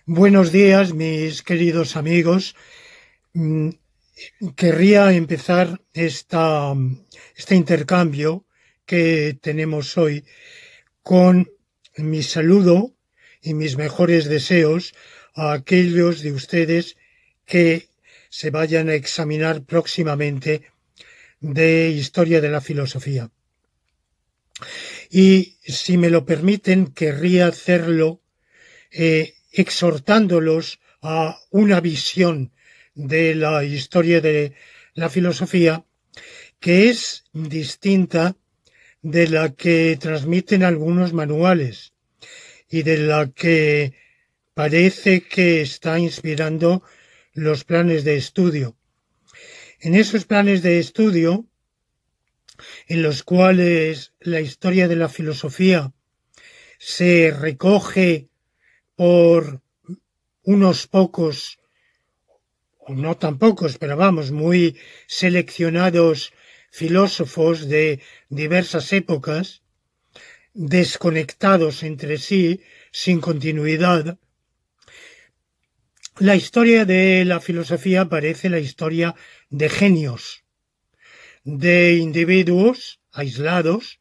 Buenos días, mis queridos amigos. Mm, Querría empezar este intercambio que tenemos hoy con mi saludo y mis mejores deseos a aquellos de ustedes que se vayan a examinar próximamente de Historia de la Filosofía. Y si me lo permiten, querría hacerlo exhortándolos a una visión de la historia de la filosofía que es distinta de la que transmiten algunos manuales y de la que parece que está inspirando los planes de estudio. En esos planes de estudio, en los cuales la historia de la filosofía se recoge por unos pocos, o no tan pocos, pero vamos, muy seleccionados filósofos de diversas épocas, desconectados entre sí, sin continuidad. La historia de la filosofía parece la historia de genios, de individuos aislados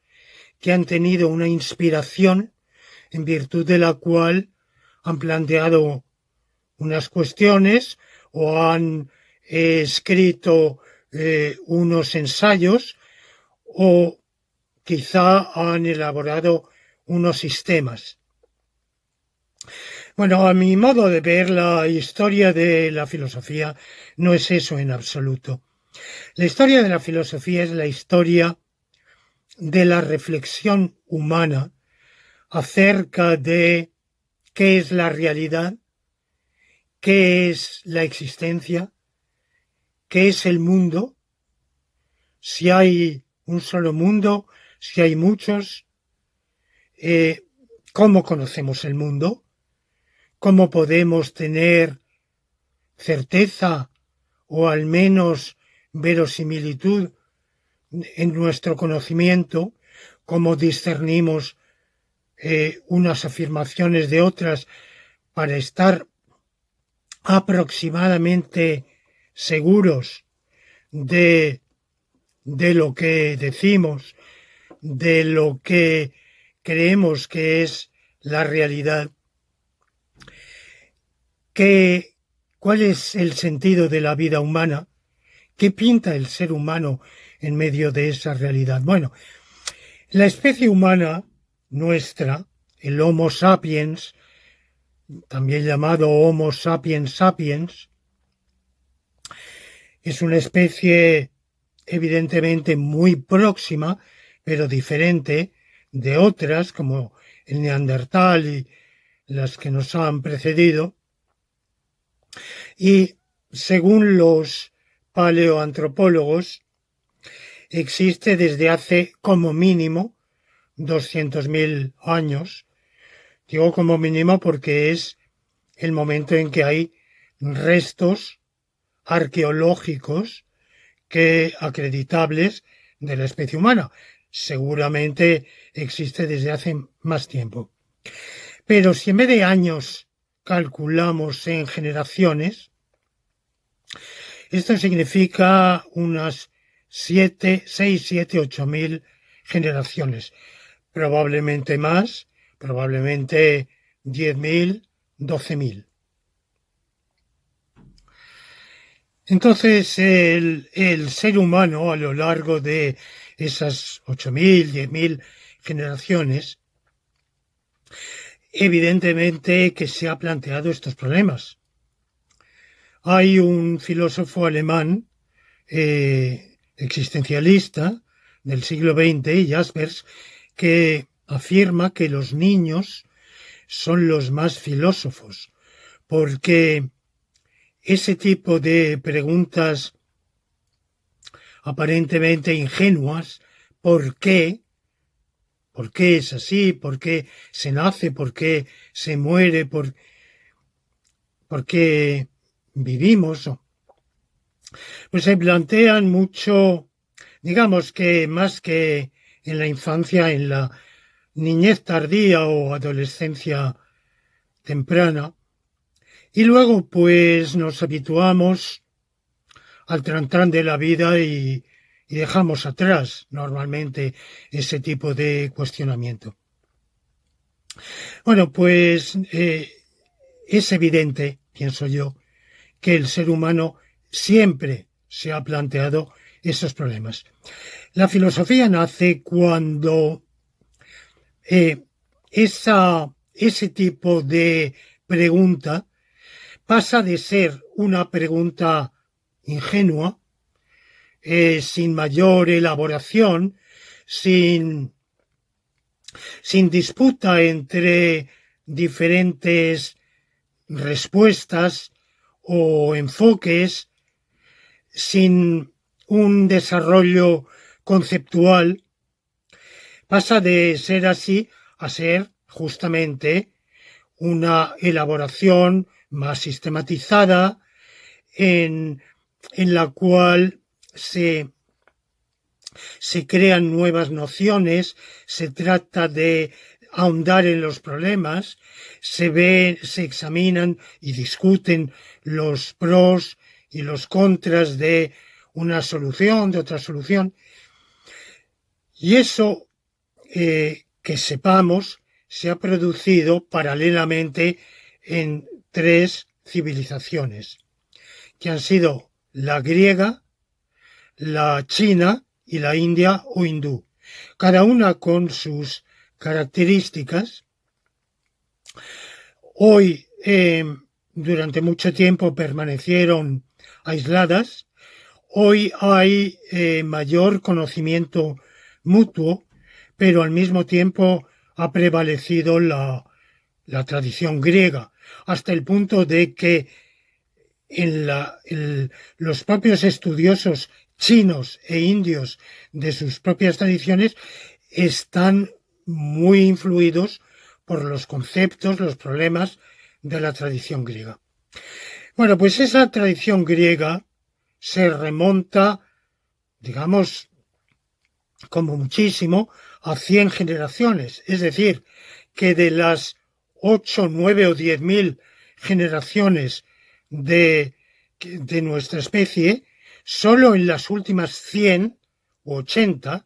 que han tenido una inspiración en virtud de la cual han planteado unas cuestiones o han escrito unos ensayos o quizá han elaborado unos sistemas. Bueno, a mi modo de ver, la historia de la filosofía no es eso en absoluto. La historia de la filosofía es la historia de la reflexión humana acerca de qué es la realidad, qué es la existencia, qué es el mundo, si hay un solo mundo, si hay muchos, eh, cómo conocemos el mundo, cómo podemos tener certeza o al menos verosimilitud en nuestro conocimiento, cómo discernimos unas afirmaciones de otras para estar aproximadamente seguros de lo que decimos, de lo que creemos que es la realidad. ¿Cuál es el sentido de la vida humana? ¿Qué pinta el ser humano en medio de esa realidad? Bueno, la especie humana nuestra, el Homo sapiens, también llamado Homo sapiens sapiens, es una especie evidentemente muy próxima, pero diferente de otras como el neandertal y las que nos han precedido. Y según los paleoantropólogos, existe desde hace como mínimo 200.000 años. Digo como mínimo porque es el momento en que hay restos arqueológicos que acreditables de la especie humana. Seguramente existe desde hace más tiempo. Pero si en vez de años calculamos en generaciones, esto significa unas 8.000 generaciones. Probablemente más, probablemente 10.000, 12.000. Entonces, el ser humano a lo largo de esas 8.000, 10.000 generaciones, evidentemente que se ha planteado estos problemas. Hay un filósofo alemán existencialista del siglo XX, Jaspers, que afirma que los niños son los más filósofos, porque ese tipo de preguntas aparentemente ingenuas, ¿por qué? ¿Por qué es así? ¿Por qué se nace? ¿Por qué se muere? ¿Por qué vivimos? Pues se plantean mucho, digamos que más que en la infancia, en la niñez tardía o adolescencia temprana, Y luego pues nos habituamos al trantrán de la vida y dejamos atrás normalmente ese tipo de cuestionamiento. Bueno, pues es evidente, pienso yo, que el ser humano siempre se ha planteado esos problemas. La filosofía nace cuando ese tipo de pregunta pasa de ser una pregunta ingenua, sin mayor elaboración, sin disputa entre diferentes respuestas o enfoques, sin un desarrollo conceptual, pasa de ser así a ser justamente una elaboración más sistematizada en la cual se crean nuevas nociones, se trata de ahondar en los problemas, se examinan y discuten los pros y los contras de una solución, de otra solución. Y eso, que sepamos, se ha producido paralelamente en 3 civilizaciones, que han sido la griega, la china y la india o hindú, cada una con sus características. Hoy, durante mucho tiempo permanecieron aisladas. Hoy hay mayor conocimiento mutuo, pero al mismo tiempo ha prevalecido la tradición griega, hasta el punto de que los propios estudiosos chinos e indios de sus propias tradiciones están muy influidos por los conceptos, los problemas de la tradición griega. Bueno, pues esa tradición griega se remonta, digamos, como muchísimo, a 100 generaciones. Es decir, que de las 8, 9 o 10.000 generaciones de nuestra especie, solo en las últimas 100 u 80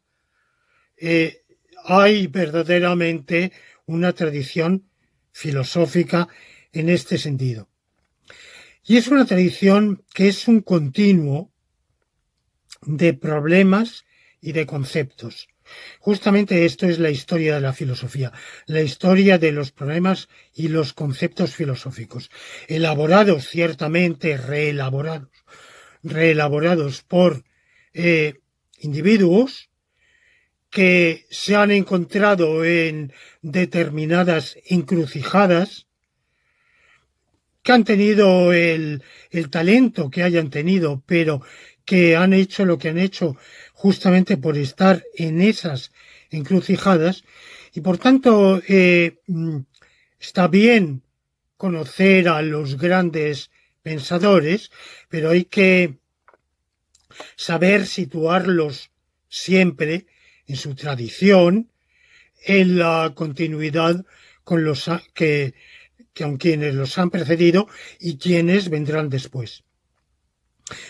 hay verdaderamente una tradición filosófica en este sentido. Y es una tradición que es un continuo de problemas y de conceptos. Justamente esto es la historia de la filosofía, la historia de los problemas y los conceptos filosóficos, elaborados ciertamente, reelaborados por individuos que se han encontrado en determinadas encrucijadas, que han tenido el talento que hayan tenido, pero que han hecho lo que han hecho justamente por estar en esas encrucijadas. Y por tanto, está bien conocer a los grandes pensadores, pero hay que saber situarlos siempre en su tradición, en la continuidad con los que aun quienes los han precedido y quienes vendrán después.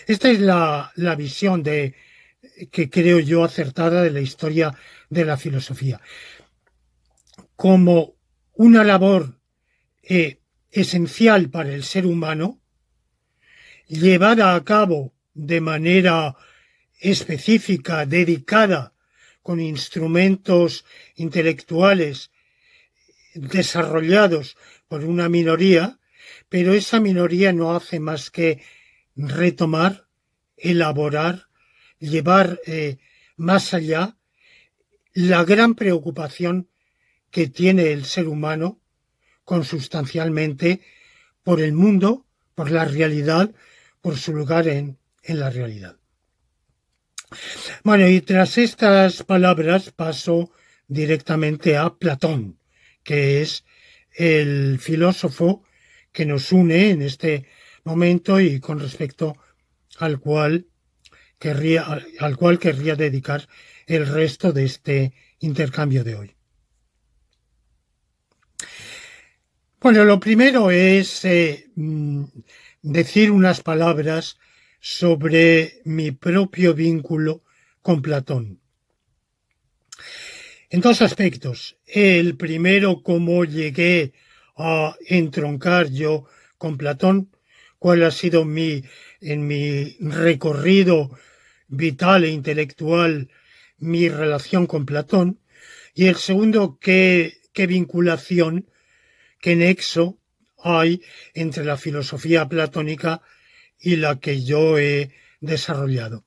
Esta es la visión que creo yo acertada de la historia de la filosofía. Como una labor esencial para el ser humano, llevada a cabo de manera específica, dedicada, con instrumentos intelectuales desarrollados por una minoría, pero esa minoría no hace más que retomar, elaborar, llevar más allá la gran preocupación que tiene el ser humano consustancialmente por el mundo, por la realidad, por su lugar en la realidad. Bueno, y tras estas palabras paso directamente a Platón, que es el filósofo que nos une en este momento y con respecto al cual querría dedicar el resto de este intercambio de hoy. Bueno, lo primero es decir unas palabras sobre mi propio vínculo con Platón. En dos aspectos. El primero, cómo llegué a entroncar yo con Platón, cuál ha sido en mi recorrido vital e intelectual mi relación con Platón. Y el segundo, qué vinculación, qué nexo hay entre la filosofía platónica y la que yo he desarrollado.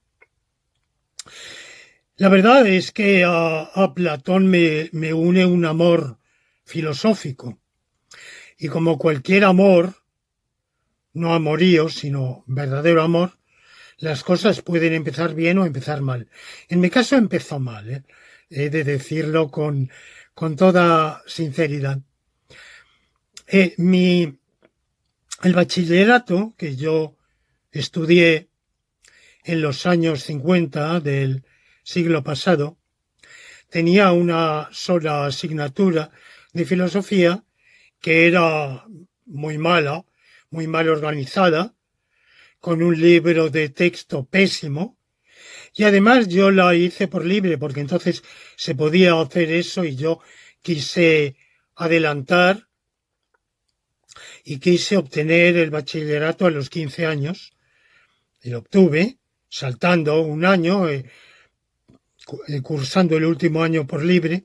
La verdad es que a Platón me une un amor filosófico. Y como cualquier amor, no amorío, sino verdadero amor, las cosas pueden empezar bien o empezar mal. En mi caso empezó mal, ¿eh? He de decirlo con toda sinceridad. El bachillerato que yo estudié en los años 50 del siglo pasado tenía una sola asignatura de filosofía que era muy mala, muy mal organizada, con un libro de texto pésimo, y además yo la hice por libre, porque entonces se podía hacer eso y yo quise adelantar y quise obtener el bachillerato a los 15 años, y lo obtuve, saltando un año, cursando el último año por libre,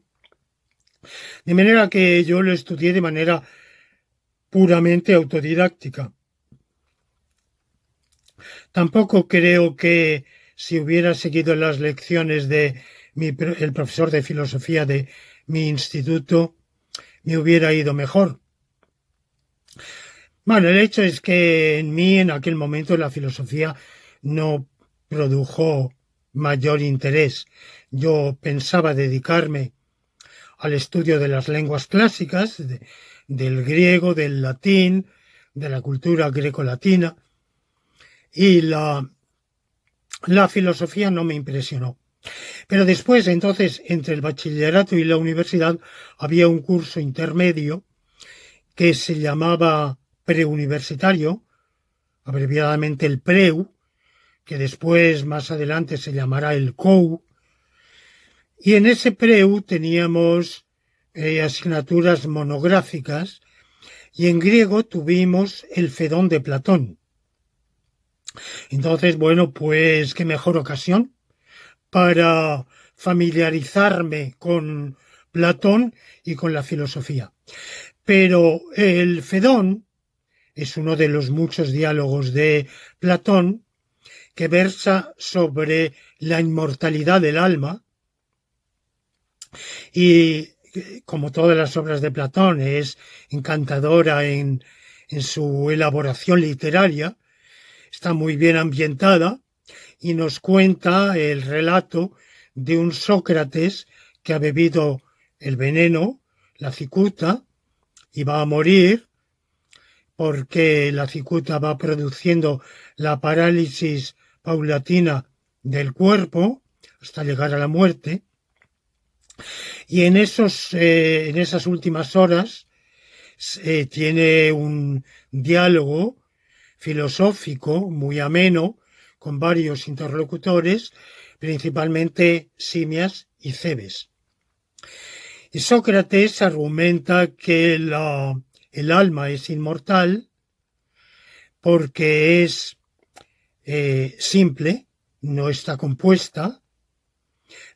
de manera que yo lo estudié de manera puramente autodidáctica. Tampoco creo que si hubiera seguido las lecciones de el profesor de filosofía de mi instituto me hubiera ido mejor. Bueno, el hecho es que en mí en aquel momento la filosofía no produjo mayor interés. Yo pensaba dedicarme al estudio de las lenguas clásicas, del griego, del latín, de la cultura greco-latina, y la filosofía no me impresionó. Pero después, entonces, entre el bachillerato y la universidad, había un curso intermedio que se llamaba preuniversitario, abreviadamente el PREU, que después, más adelante, se llamará el COU. Y en ese PREU teníamos asignaturas monográficas y en griego tuvimos el Fedón de Platón. Entonces, bueno, pues qué mejor ocasión para familiarizarme con Platón y con la filosofía. Pero el Fedón es uno de los muchos diálogos de Platón que versa sobre la inmortalidad del alma y, como todas las obras de Platón, es encantadora en su elaboración literaria, está muy bien ambientada y nos cuenta el relato de un Sócrates que ha bebido el veneno, la cicuta, y va a morir porque la cicuta va produciendo la parálisis paulatina del cuerpo hasta llegar a la muerte. Y en esas últimas horas tiene un diálogo filosófico muy ameno con varios interlocutores, principalmente Simias y Cebes. Y Sócrates argumenta que el alma es inmortal porque es simple, no está compuesta,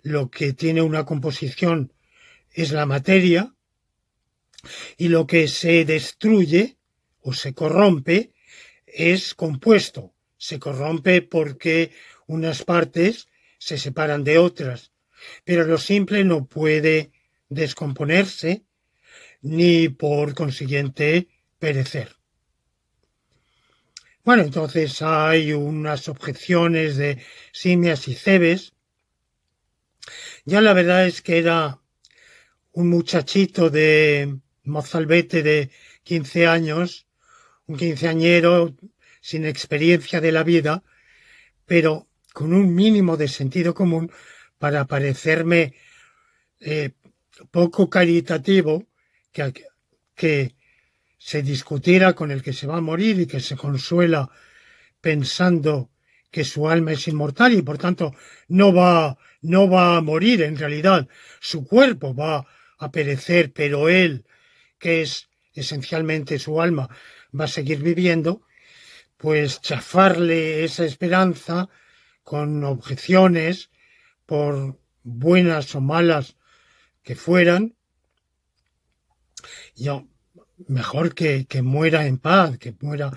lo que tiene una composición es la materia, y lo que se destruye o se corrompe es compuesto. Se corrompe porque unas partes se separan de otras, pero lo simple no puede descomponerse ni por consiguiente perecer. Bueno, entonces hay unas objeciones de Simias y Cebes. Ya la verdad es que era un muchachito de mozalbete de 15 años, un quinceañero sin experiencia de la vida, pero con un mínimo de sentido común para parecerme poco caritativo, que se discutiera con el que se va a morir y que se consuela pensando que su alma es inmortal y por tanto no va a morir en realidad, su cuerpo va a perecer, pero él, que es esencialmente su alma, va a seguir viviendo, pues chafarle esa esperanza con objeciones, por buenas o malas que fueran, yo mejor que muera en paz, que muera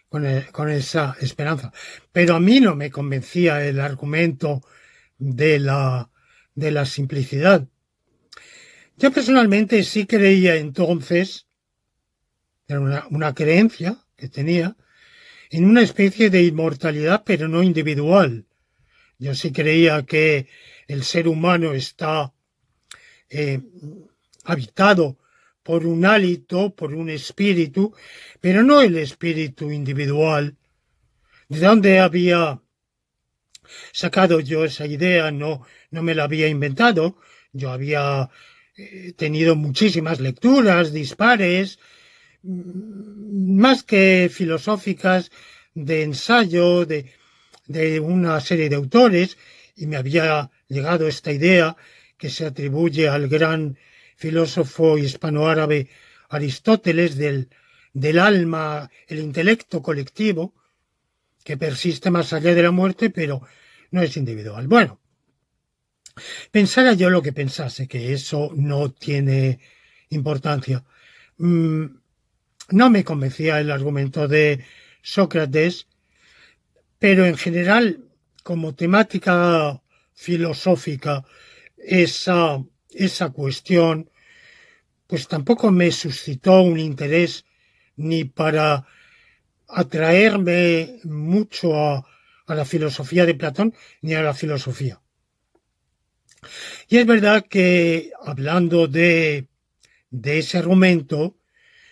con esa esperanza. Pero a mí no me convencía el argumento de la simplicidad. Yo personalmente sí creía entonces, era una creencia que tenía, en una especie de inmortalidad, pero no individual. Yo sí creía que el ser humano está eh, habitado por un hálito, por un espíritu, pero no el espíritu individual. ¿De dónde había sacado yo esa idea? No me la había inventado. Yo había tenido muchísimas lecturas, dispares, más que filosóficas, de ensayo, de una serie de autores, y me había llegado esta idea que se atribuye al gran filósofo hispanoárabe Aristóteles del alma, el intelecto colectivo, que persiste más allá de la muerte, pero no es individual. Bueno, pensara yo lo que pensase, que eso no tiene importancia. No me convencía el argumento de Sócrates, pero en general, como temática filosófica, esa cuestión, pues tampoco me suscitó un interés ni para atraerme mucho a la filosofía de Platón ni a la filosofía. Y es verdad que hablando de ese argumento,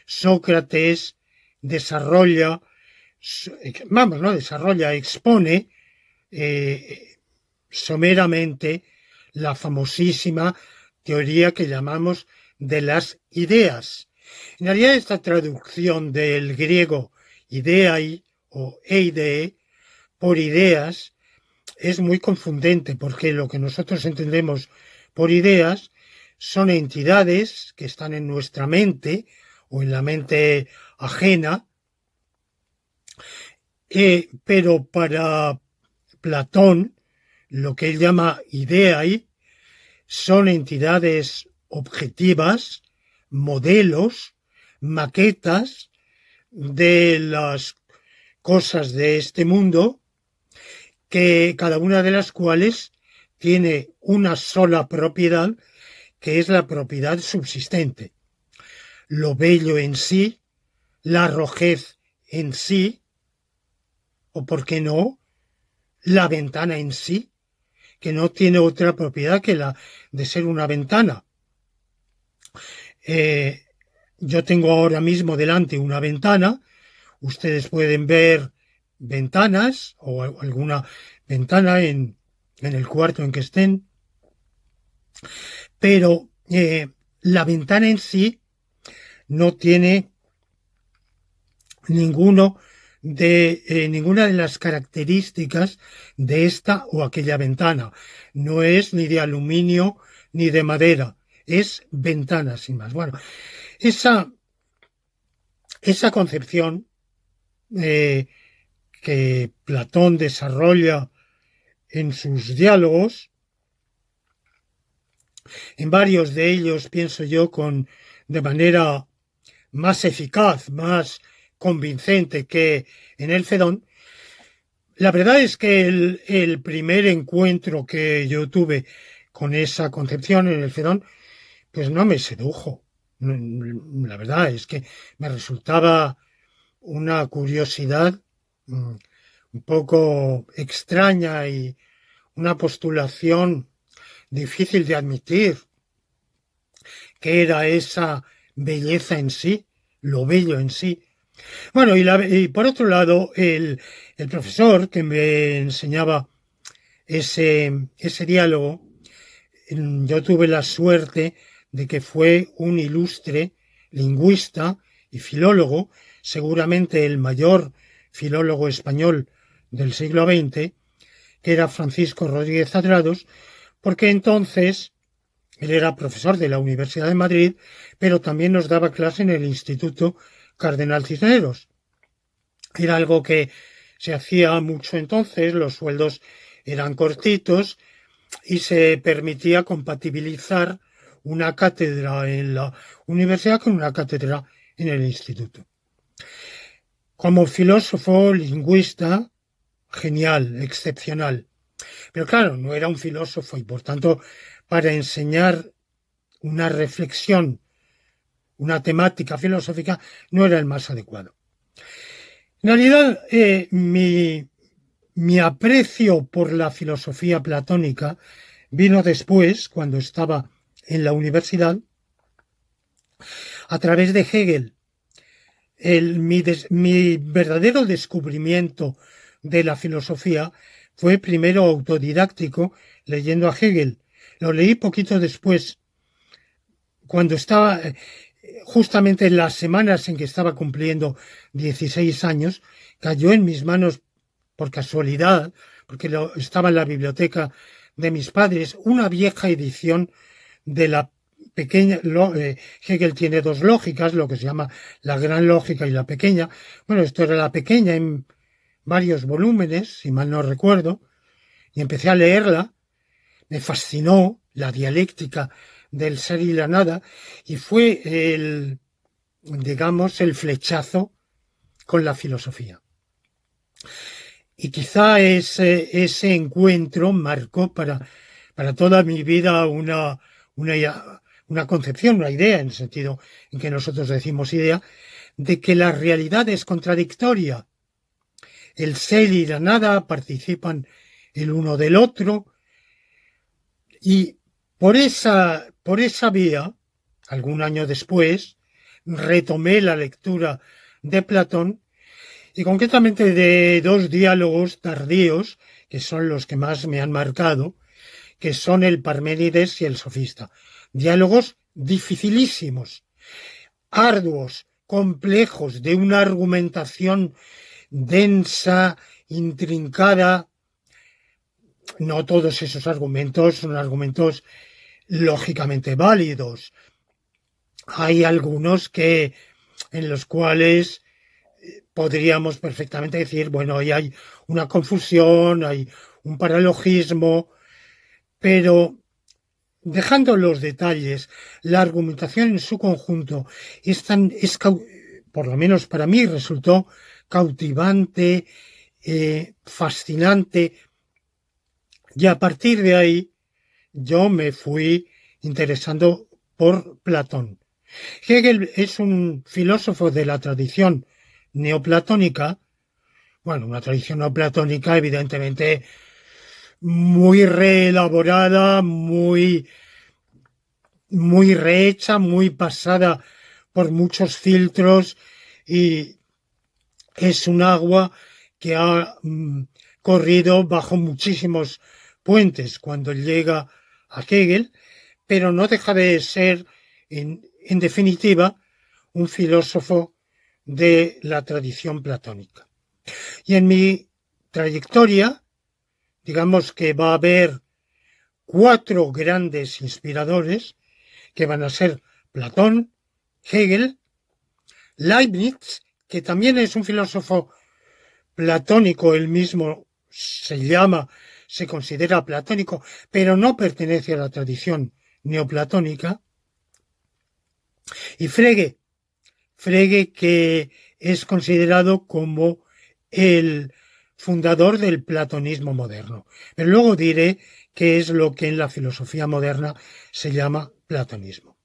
Sócrates desarrolla, expone someramente la famosísima teoría que llamamos de las ideas. En realidad esta traducción del griego ideai o eidee por ideas es muy confundente porque lo que nosotros entendemos por ideas son entidades que están en nuestra mente o en la mente ajena, pero para Platón lo que él llama ideai son entidades objetivas, modelos, maquetas de las cosas de este mundo, que cada una de las cuales tiene una sola propiedad, que es la propiedad subsistente. Lo bello en sí, la rojez en sí, o por qué no, la ventana en sí, que no tiene otra propiedad que la de ser una ventana. Yo tengo ahora mismo delante una ventana, ustedes pueden ver ventanas o alguna ventana en el cuarto en que estén, pero la ventana en sí no tiene ninguna de las características de esta o aquella ventana. No es ni de aluminio ni de madera, es ventana sin más. Bueno, esa concepción que Platón desarrolla en sus diálogos, en varios de ellos pienso yo de manera más eficaz, más convincente que en el Fedón. La verdad es que el primer encuentro que yo tuve con esa concepción en el Fedón, pues no me sedujo. La verdad es que me resultaba una curiosidad un poco extraña y una postulación difícil de admitir, que era esa belleza en sí, lo bello en sí. Bueno, y por otro lado, el profesor que me enseñaba ese diálogo, yo tuve la suerte de que fue un ilustre lingüista y filólogo, seguramente el mayor filólogo español del siglo XX, que era Francisco Rodríguez Adrados, porque entonces él era profesor de la Universidad de Madrid, pero también nos daba clase en el Instituto Cardenal Cisneros. Era algo que se hacía mucho entonces, los sueldos eran cortitos y se permitía compatibilizar una cátedra en la universidad con una cátedra en el instituto. Como filósofo, lingüista, genial, excepcional. Pero claro, no era un filósofo y por tanto para enseñar una reflexión, una temática filosófica, no era el más adecuado. En realidad, mi aprecio por la filosofía platónica vino después, cuando estaba en la universidad, a través de Hegel. Mi verdadero descubrimiento de la filosofía fue primero autodidáctico, leyendo a Hegel. Lo leí poquito después, cuando estaba justamente en las semanas en que estaba cumpliendo 16 años, cayó en mis manos por casualidad, porque estaba en la biblioteca de mis padres, una vieja edición de la pequeña. Hegel tiene dos lógicas, lo que se llama la gran lógica y la pequeña. Bueno, esto era la pequeña en varios volúmenes, si mal no recuerdo, y empecé a leerla. Me fascinó la dialéctica del ser y la nada, y fue el flechazo con la filosofía. Y quizá ese encuentro marcó para toda mi vida una concepción, una idea, en el sentido en que nosotros decimos idea, de que la realidad es contradictoria. El ser y la nada participan el uno del otro, y por esa vía, algún año después, retomé la lectura de Platón, y concretamente de dos diálogos tardíos, que son los que más me han marcado, que son el Parménides y el Sofista. Diálogos dificilísimos, arduos, complejos, de una argumentación densa, intrincada. No todos esos argumentos son argumentos lógicamente válidos. Hay algunos en los cuales podríamos perfectamente decir, bueno, ahí hay una confusión, hay un paralogismo, pero dejando los detalles, la argumentación en su conjunto por lo menos para mí, resultó cautivante, fascinante, y a partir de ahí yo me fui interesando por Platón. Hegel es un filósofo de la tradición neoplatónica, bueno, una tradición neoplatónica evidentemente muy reelaborada, muy rehecha, muy pasada por muchos filtros, y es un agua que ha corrido bajo muchísimos puentes cuando llega a Hegel, pero no deja de ser, en definitiva, un filósofo de la tradición platónica. Y en mi trayectoria, digamos que va a haber 4 grandes inspiradores, que van a ser Platón, Hegel, Leibniz, que también es un filósofo platónico, él mismo se considera platónico, pero no pertenece a la tradición neoplatónica, y Frege, que es considerado como el fundador del platonismo moderno. Pero luego diré qué es lo que en la filosofía moderna se llama platonismo.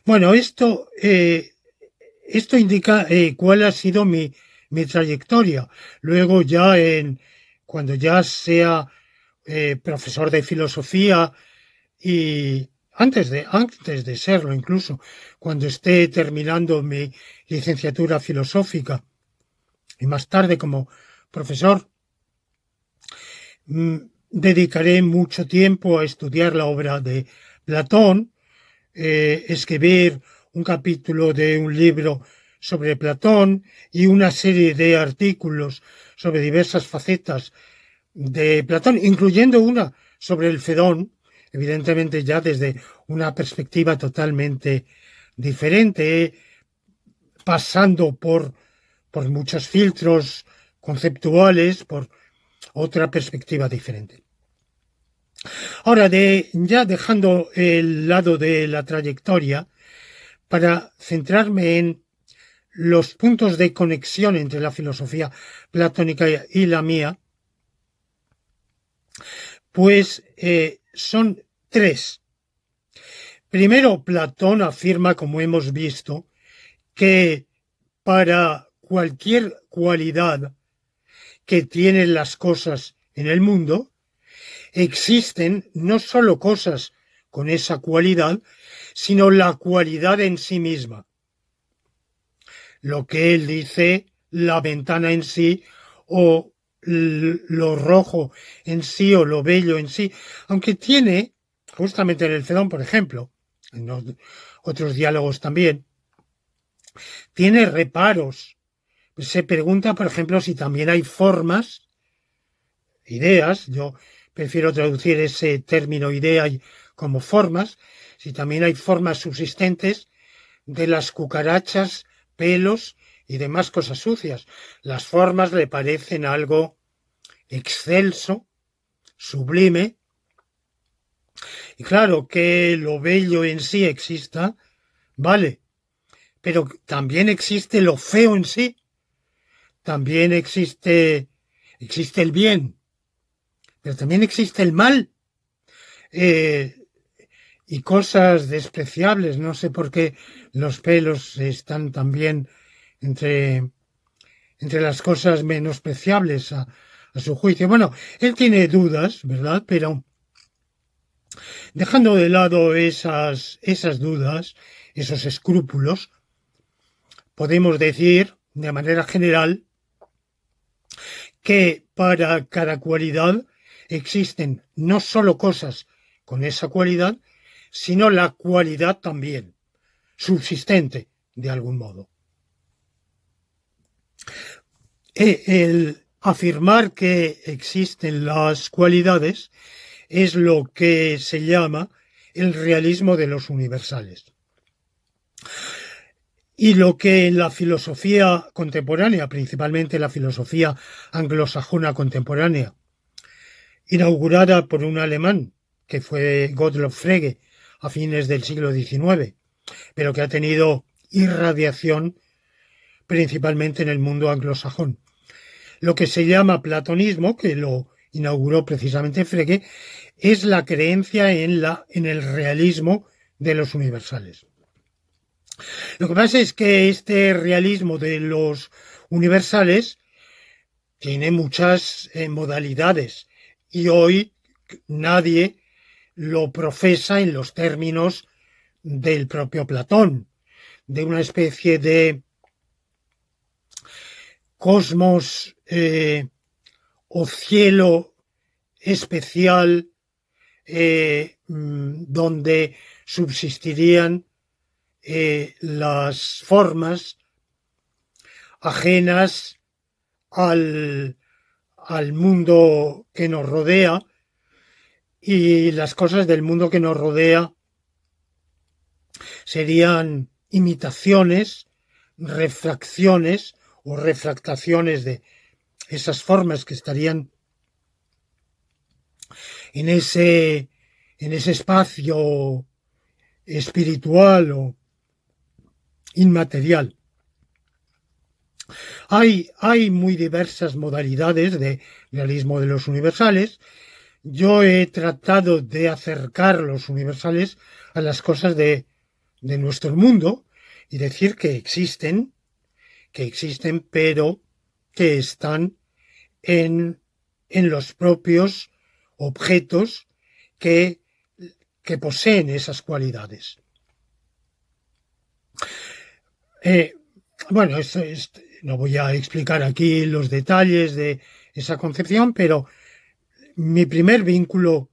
Bueno, esto indica cuál ha sido mi trayectoria. Luego ya cuando ya sea profesor de filosofía, y antes de serlo incluso, cuando esté terminando mi licenciatura filosófica y más tarde como profesor, dedicaré mucho tiempo a estudiar la obra de Platón, escribir un capítulo de un libro sobre Platón y una serie de artículos sobre diversas facetas de Platón, incluyendo una sobre el Fedón, evidentemente ya desde una perspectiva totalmente diferente, pasando por muchos filtros conceptuales, por otra perspectiva diferente. Ahora, ya dejando el lado de la trayectoria, para centrarme en los puntos de conexión entre la filosofía platónica y la mía, pues son tres. Primero, Platón afirma, como hemos visto, que para cualquier cualidad que tienen las cosas en el mundo, existen no solo cosas con esa cualidad, sino la cualidad en sí misma. Lo que él dice, la ventana en sí, o lo rojo en sí, o lo bello en sí, aunque tiene, justamente en el Fedón, por ejemplo, en otros diálogos también, tiene reparos. Se pregunta, por ejemplo, si también hay formas, ideas, yo prefiero traducir ese término idea como formas, si también hay formas subsistentes de las cucarachas, pelos y demás cosas sucias. Las formas le parecen algo excelso, sublime, y claro que lo bello en sí exista, vale, pero también existe lo feo en sí, también existe el bien, pero también existe el mal. Y cosas despreciables. No sé por qué los pelos están también entre, entre las cosas menospreciables a su juicio. Bueno, él tiene dudas, ¿verdad? Pero dejando de lado esas dudas, esos escrúpulos, podemos decir, de manera general, que para cada cualidad existen no solo cosas con esa cualidad, sino la cualidad también, subsistente de algún modo. El afirmar que existen las cualidades es lo que se llama el realismo de los universales. Y lo que en la filosofía contemporánea, principalmente la filosofía anglosajona contemporánea, inaugurada por un alemán, que fue Gottlob Frege, a fines del siglo XIX, pero que ha tenido irradiación principalmente en el mundo anglosajón. Lo que se llama platonismo, que lo inauguró precisamente Frege, es la creencia en el realismo de los universales. Lo que pasa es que este realismo de los universales tiene muchas modalidades y hoy nadie lo profesa en los términos del propio Platón, de una especie de cosmos o cielo especial donde subsistirían las formas ajenas al mundo que nos rodea, y las cosas del mundo que nos rodea serían imitaciones, refracciones o refractaciones de esas formas que estarían en ese espacio espiritual o inmaterial. Hay muy diversas modalidades de realismo de los universales. Yo he tratado de acercar los universales a las cosas de nuestro mundo y decir que existen, pero que están en los propios objetos que poseen esas cualidades. Bueno, no voy a explicar aquí los detalles de esa concepción, pero mi primer vínculo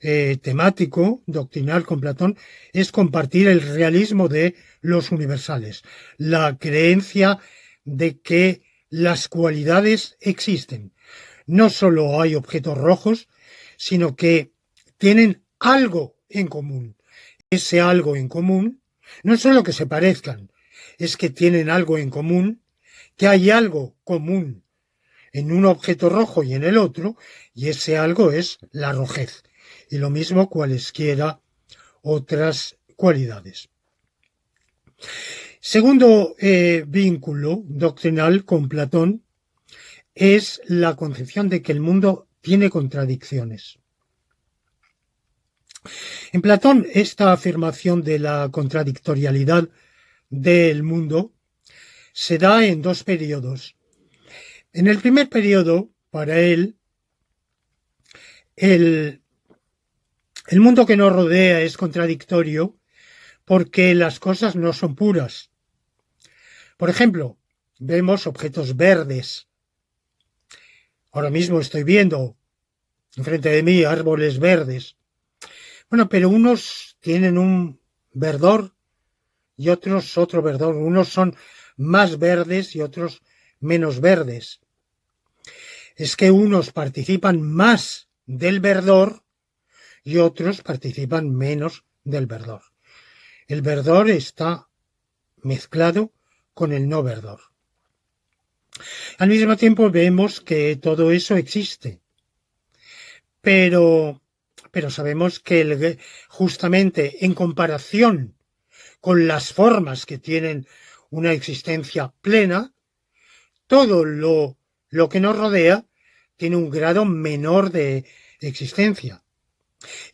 temático, doctrinal con Platón, es compartir el realismo de los universales, la creencia de que las cualidades existen. No solo hay objetos rojos, sino que tienen algo en común. Ese algo en común no es solo que se parezcan, es que tienen algo en común, que hay algo común en un objeto rojo y en el otro, y ese algo es la rojez. Y lo mismo cualesquiera otras cualidades. Segundo vínculo doctrinal con Platón es la concepción de que el mundo tiene contradicciones. En Platón, esta afirmación de la contradictorialidad del mundo se da en dos periodos. En el primer periodo, para él, el mundo que nos rodea es contradictorio porque las cosas no son puras. Por ejemplo, vemos objetos verdes. Ahora mismo estoy viendo enfrente de mí árboles verdes. Bueno, pero unos tienen un verdor y otros otro verdor. Unos son más verdes y otros menos verdes. Es que unos participan más del verdor y otros participan menos del verdor. El verdor está mezclado con el no verdor. Al mismo tiempo vemos que todo eso existe, pero sabemos que justamente en comparación con las formas que tienen una existencia plena, todo lo que nos rodea tiene un grado menor de existencia.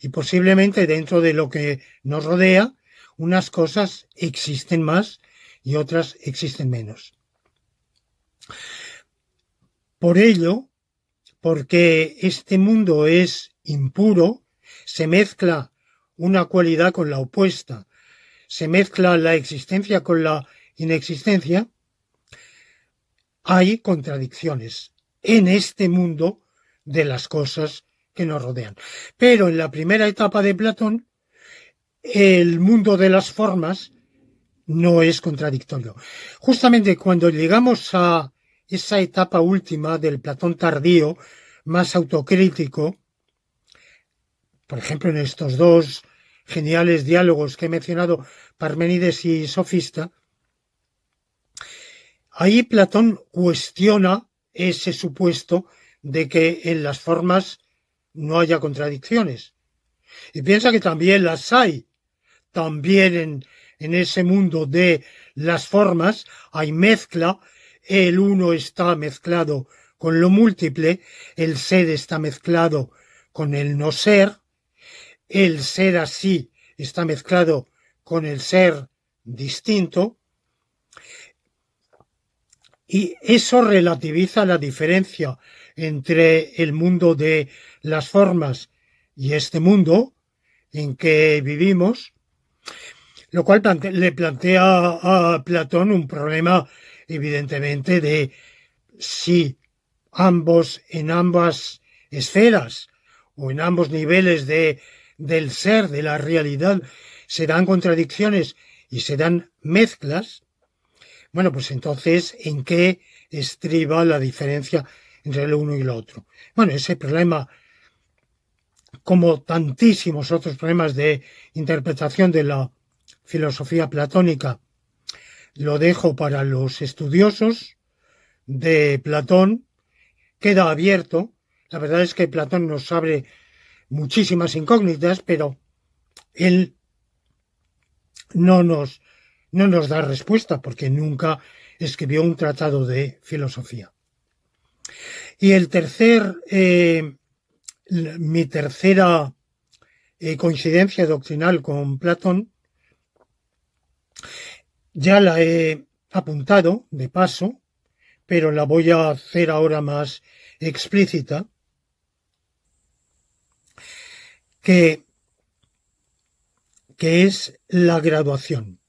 Y posiblemente dentro de lo que nos rodea, unas cosas existen más y otras existen menos. Por ello, porque este mundo es impuro, se mezcla una cualidad con la opuesta, se mezcla la existencia con la inexistencia, hay contradicciones en este mundo de las cosas que nos rodean. Pero en la primera etapa de Platón, el mundo de las formas no es contradictorio. Justamente cuando llegamos a esa etapa última del Platón tardío, más autocrítico, por ejemplo en estos dos geniales diálogos que he mencionado, Parménides y Sofista, ahí Platón cuestiona ese supuesto de que en las formas no haya contradicciones. Y piensa que también las hay. También en ese mundo de las formas hay mezcla. El uno está mezclado con lo múltiple, el ser está mezclado con el no ser, el ser así está mezclado con el ser distinto, y eso relativiza la diferencia entre el mundo de las formas y este mundo en que vivimos, lo cual le plantea a Platón un problema evidentemente de si en ambas esferas o en ambos niveles del ser, de la realidad, se dan contradicciones y se dan mezclas. Bueno, pues entonces, ¿en qué estriba la diferencia entre el uno y lo otro? Bueno, ese problema, como tantísimos otros problemas de interpretación de la filosofía platónica, lo dejo para los estudiosos de Platón, queda abierto. La verdad es que Platón nos abre muchísimas incógnitas, pero él no nos da respuesta porque nunca escribió un tratado de filosofía. Y mi tercera coincidencia doctrinal con Platón, ya la he apuntado de paso, pero la voy a hacer ahora más explícita, que es la graduación.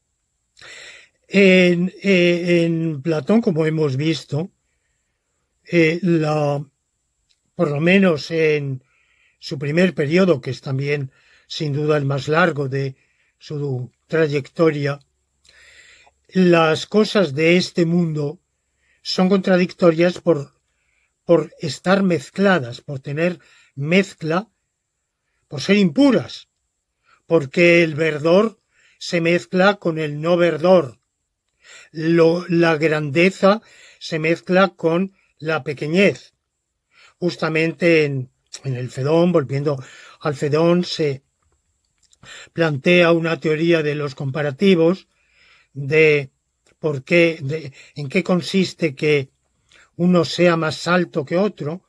En Platón, como hemos visto, por lo menos en su primer periodo, que es también sin duda el más largo de su trayectoria, las cosas de este mundo son contradictorias por estar mezcladas, por tener mezcla, por ser impuras, porque el verdor se mezcla con el no verdor, la grandeza se mezcla con la pequeñez. Justamente en el Fedón, volviendo al Fedón, se plantea una teoría de los comparativos, de por qué, en qué consiste que uno sea más alto que otro,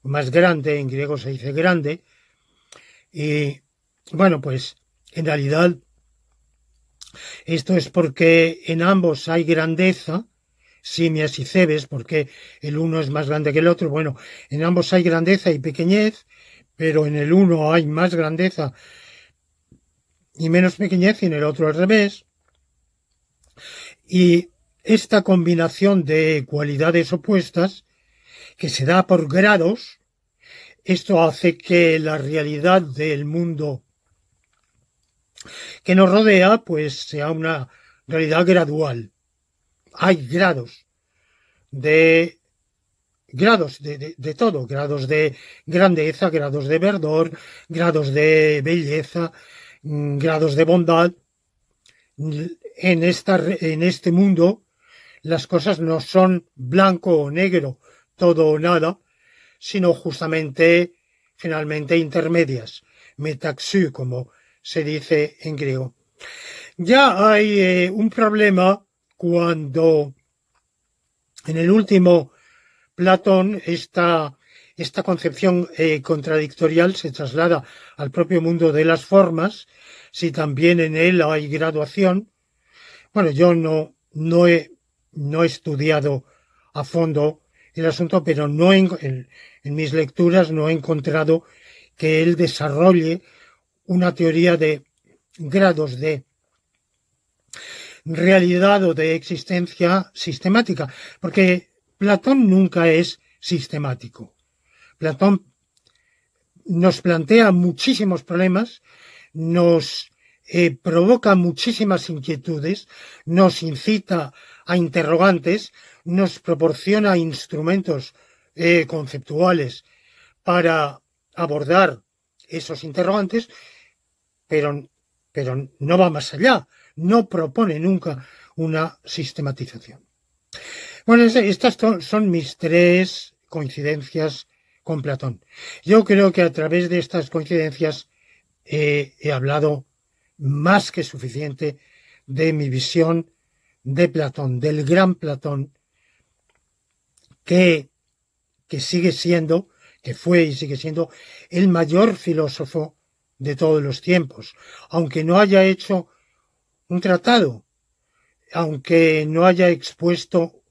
más grande, en griego se dice grande, y bueno, pues en realidad esto es porque en ambos hay grandeza, simias y cebes, porque el uno es más grande que el otro. Bueno, en ambos hay grandeza y pequeñez, pero en el uno hay más grandeza y menos pequeñez y en el otro al revés. Y esta combinación de cualidades opuestas, que se da por grados, esto hace que la realidad del mundo que nos rodea pues sea una realidad gradual. Hay grados de todo, grados de grandeza, grados de verdor, grados de belleza, grados de bondad. En este mundo las cosas no son blanco o negro, todo o nada, sino justamente, finalmente, intermedias, metaxu, como se dice en griego. Ya hay un problema cuando en el último Platón esta concepción contradictorial se traslada al propio mundo de las formas, si también en él hay graduación. Bueno, yo no he estudiado a fondo el asunto, pero en mis lecturas no he encontrado que él desarrolle una teoría de grados de realidad o de existencia sistemática, porque Platón nunca es sistemático. Platón nos plantea muchísimos problemas, nos provoca muchísimas inquietudes, nos incita a interrogantes, nos proporciona instrumentos conceptuales para abordar esos interrogantes, pero, pero no va más allá, no propone nunca una sistematización. Bueno, estas son mis tres coincidencias con Platón. Yo creo que a través de estas coincidencias he hablado más que suficiente de mi visión de Platón, del gran Platón, que sigue siendo, que fue y sigue siendo el mayor filósofo de todos los tiempos, aunque no haya hecho un tratado, aunque no haya expuesto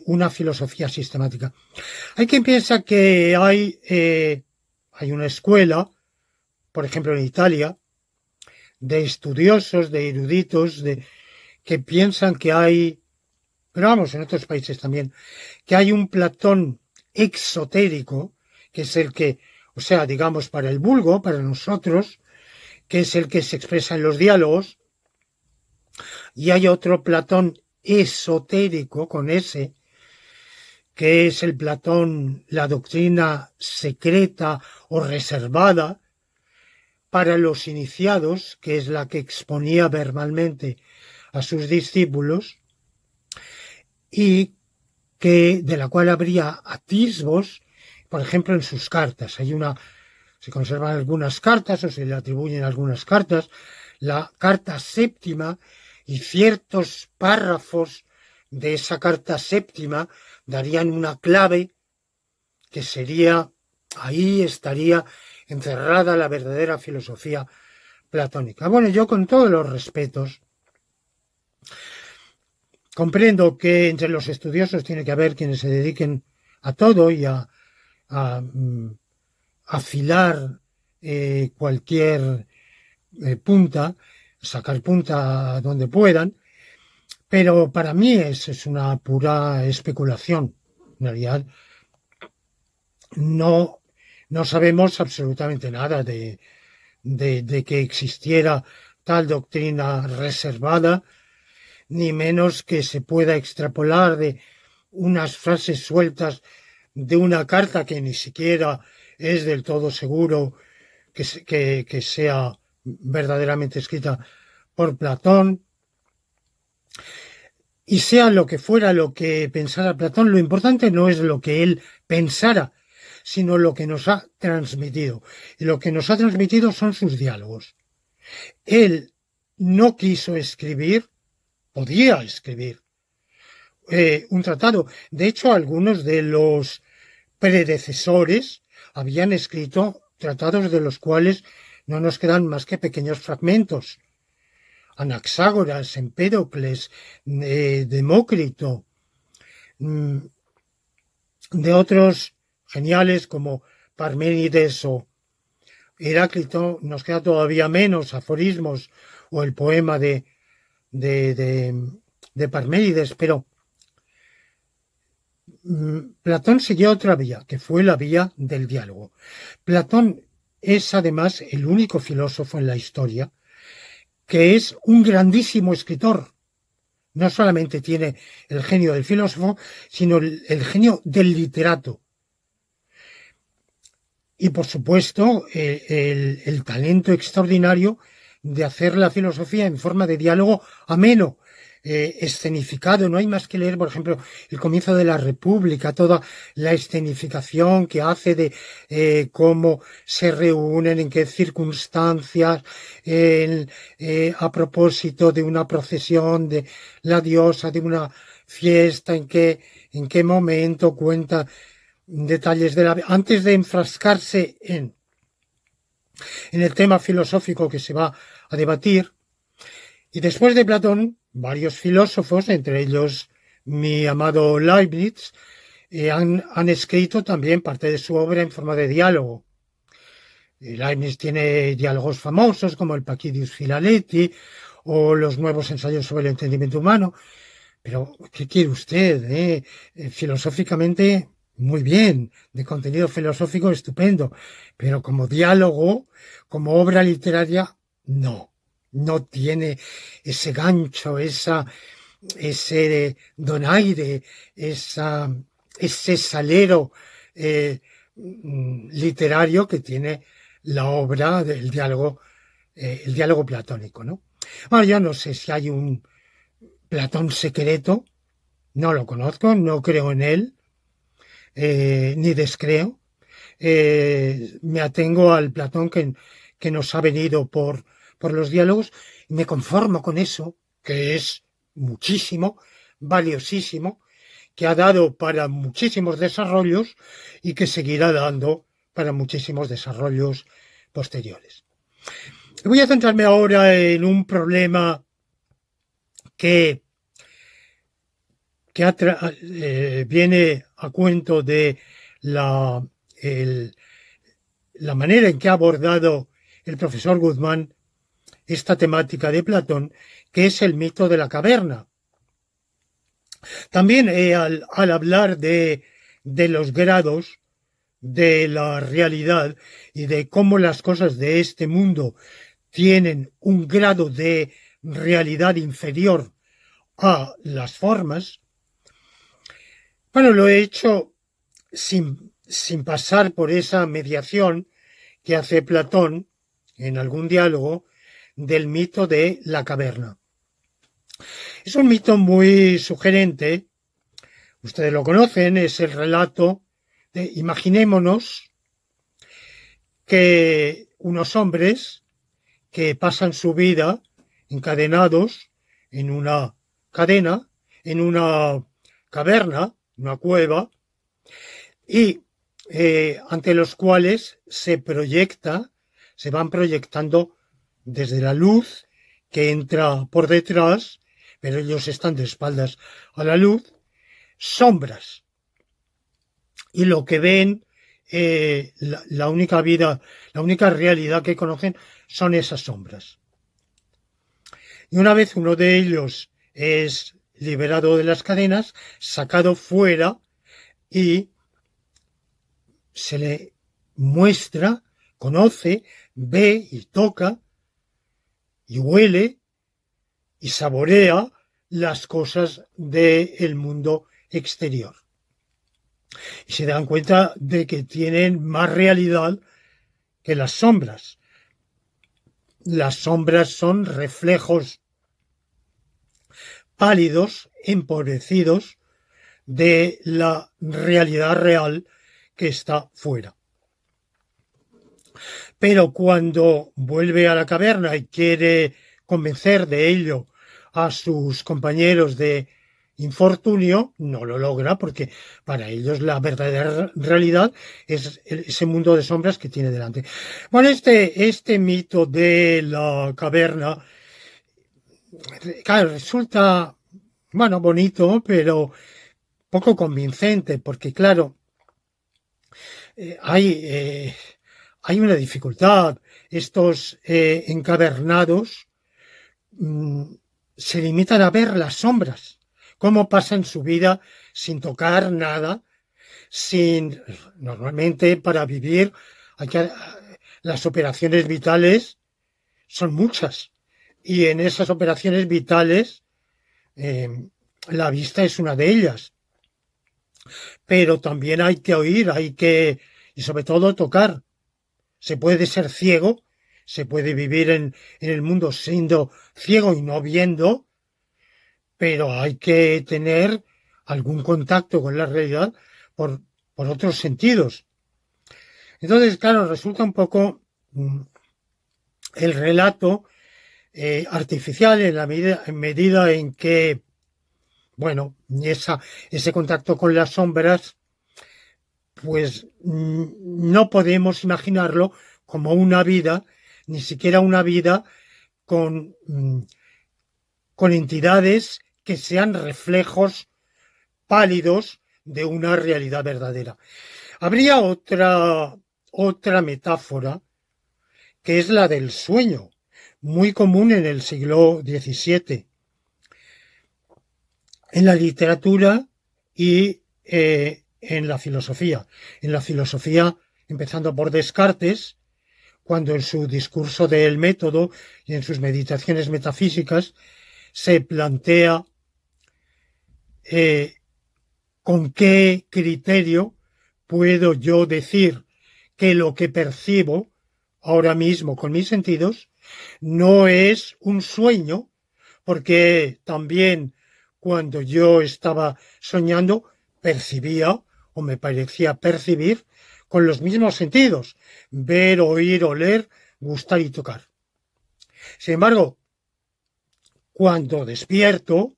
una filosofía sistemática. Hay quien piensa que hay una escuela, por ejemplo en Italia, de estudiosos, de eruditos, que piensan que hay, pero vamos, en otros países también, que hay un Platón exotérico, que es el que, o sea, digamos, para el vulgo, para nosotros, que es el que se expresa en los diálogos, y hay otro Platón esotérico, con ese, que es el Platón, la doctrina secreta o reservada para los iniciados, que es la que exponía verbalmente a sus discípulos, y de la cual habría atisbos, por ejemplo, en sus cartas. Se conservan algunas cartas o se le atribuyen algunas cartas, la carta séptima y ciertos párrafos de esa carta séptima darían una clave que ahí estaría encerrada la verdadera filosofía platónica. Bueno, yo con todos los respetos comprendo que entre los estudiosos tiene que haber quienes se dediquen a todo y a afilar cualquier punta, sacar punta donde puedan, pero para mí es una pura especulación. En realidad, no No sabemos absolutamente nada de que existiera tal doctrina reservada, ni menos que se pueda extrapolar de unas frases sueltas de una carta que ni siquiera es del todo seguro que sea verdaderamente escrita por Platón. Y sea lo que fuera lo que pensara Platón, lo importante no es lo que él pensara, sino lo que nos ha transmitido. Y lo que nos ha transmitido son sus diálogos. Él no quiso escribir, podía escribir un tratado. De hecho, algunos de los predecesores habían escrito tratados de los cuales no nos quedan más que pequeños fragmentos. Anaxágoras, Empédocles, Demócrito, de otros geniales como Parménides o Heráclito, nos queda todavía menos aforismos o el poema de Parménides, pero Platón siguió otra vía, que fue la vía del diálogo. Platón es además el único filósofo en la historia que es un grandísimo escritor. No solamente tiene el genio del filósofo, sino el genio del literato. Y por supuesto, el talento extraordinario de hacer la filosofía en forma de diálogo ameno, escenificado. No hay más que leer, por ejemplo, el comienzo de la República, toda la escenificación que hace de cómo se reúnen, en qué circunstancias, a propósito de una procesión de la diosa, de una fiesta, en qué momento cuenta detalles de la... Antes de enfrascarse en el tema filosófico que se va a debatir, y después de Platón, varios filósofos, entre ellos mi amado Leibniz, han escrito también parte de su obra en forma de diálogo. Leibniz tiene diálogos famosos como el Pacidius Philaleti o los nuevos ensayos sobre el entendimiento humano. Pero, ¿qué quiere usted? Filosóficamente, muy bien, de contenido filosófico estupendo, pero como diálogo, como obra literaria, no tiene ese gancho, ese donaire, ese salero literario que tiene la obra del diálogo, el diálogo platónico, ¿no? Bueno, ya no sé si hay un Platón secreto, no lo conozco, no creo en él, ni descreo. Me atengo al Platón que nos ha venido por los diálogos y me conformo con eso, que es muchísimo, valiosísimo, que ha dado para muchísimos desarrollos y que seguirá dando para muchísimos desarrollos posteriores. Voy a centrarme ahora en un problema que viene a cuento de la manera en que ha abordado el profesor Guzmán esta temática de Platón, que es el mito de la caverna. También al hablar de los grados de la realidad y de cómo las cosas de este mundo tienen un grado de realidad inferior a las formas, bueno, lo he hecho sin pasar por esa mediación que hace Platón en algún diálogo del mito de la caverna. Es un mito muy sugerente, ustedes lo conocen, es el relato de, imaginémonos que unos hombres que pasan su vida encadenados en una cadena, en una caverna, una cueva, y ante los cuales se van proyectando desde la luz que entra por detrás, pero ellos están de espaldas a la luz, sombras. Y lo que ven, la única vida, la única realidad que conocen son esas sombras. Y una vez uno de ellos es liberado de las cadenas, sacado fuera y se le muestra, conoce, ve y toca y huele y saborea las cosas del mundo exterior. Y se dan cuenta de que tienen más realidad que las sombras. Las sombras son reflejos pálidos, empobrecidos de la realidad real que está fuera. Pero cuando vuelve a la caverna y quiere convencer de ello a sus compañeros de infortunio, no lo logra porque para ellos la verdadera realidad es ese mundo de sombras que tiene delante. Bueno, este mito de la caverna, claro, resulta, bueno, bonito, pero poco convincente, porque claro, hay una dificultad. Estos encavernados se limitan a ver las sombras, cómo pasan su vida sin tocar nada, normalmente para vivir las operaciones vitales son muchas y en esas operaciones vitales la vista es una de ellas, pero también hay que oír, y sobre todo tocar. Se puede ser ciego, se puede vivir en el mundo siendo ciego y no viendo, pero hay que tener algún contacto con la realidad por otros sentidos. Entonces, claro, resulta un poco el relato artificial en medida en que, bueno, ese contacto con las sombras, pues no podemos imaginarlo como una vida, ni siquiera una vida con entidades que sean reflejos pálidos de una realidad verdadera. Habría otra metáfora que es la del sueño, muy común en el siglo XVII, en la literatura y en la filosofía. En la filosofía, empezando por Descartes, cuando en su discurso del método y en sus meditaciones metafísicas se plantea con qué criterio puedo yo decir que lo que percibo ahora mismo con mis sentidos no es un sueño, porque también cuando yo estaba soñando percibía o me parecía percibir con los mismos sentidos: ver, oír, oler, gustar y tocar. Sin embargo, cuando despierto,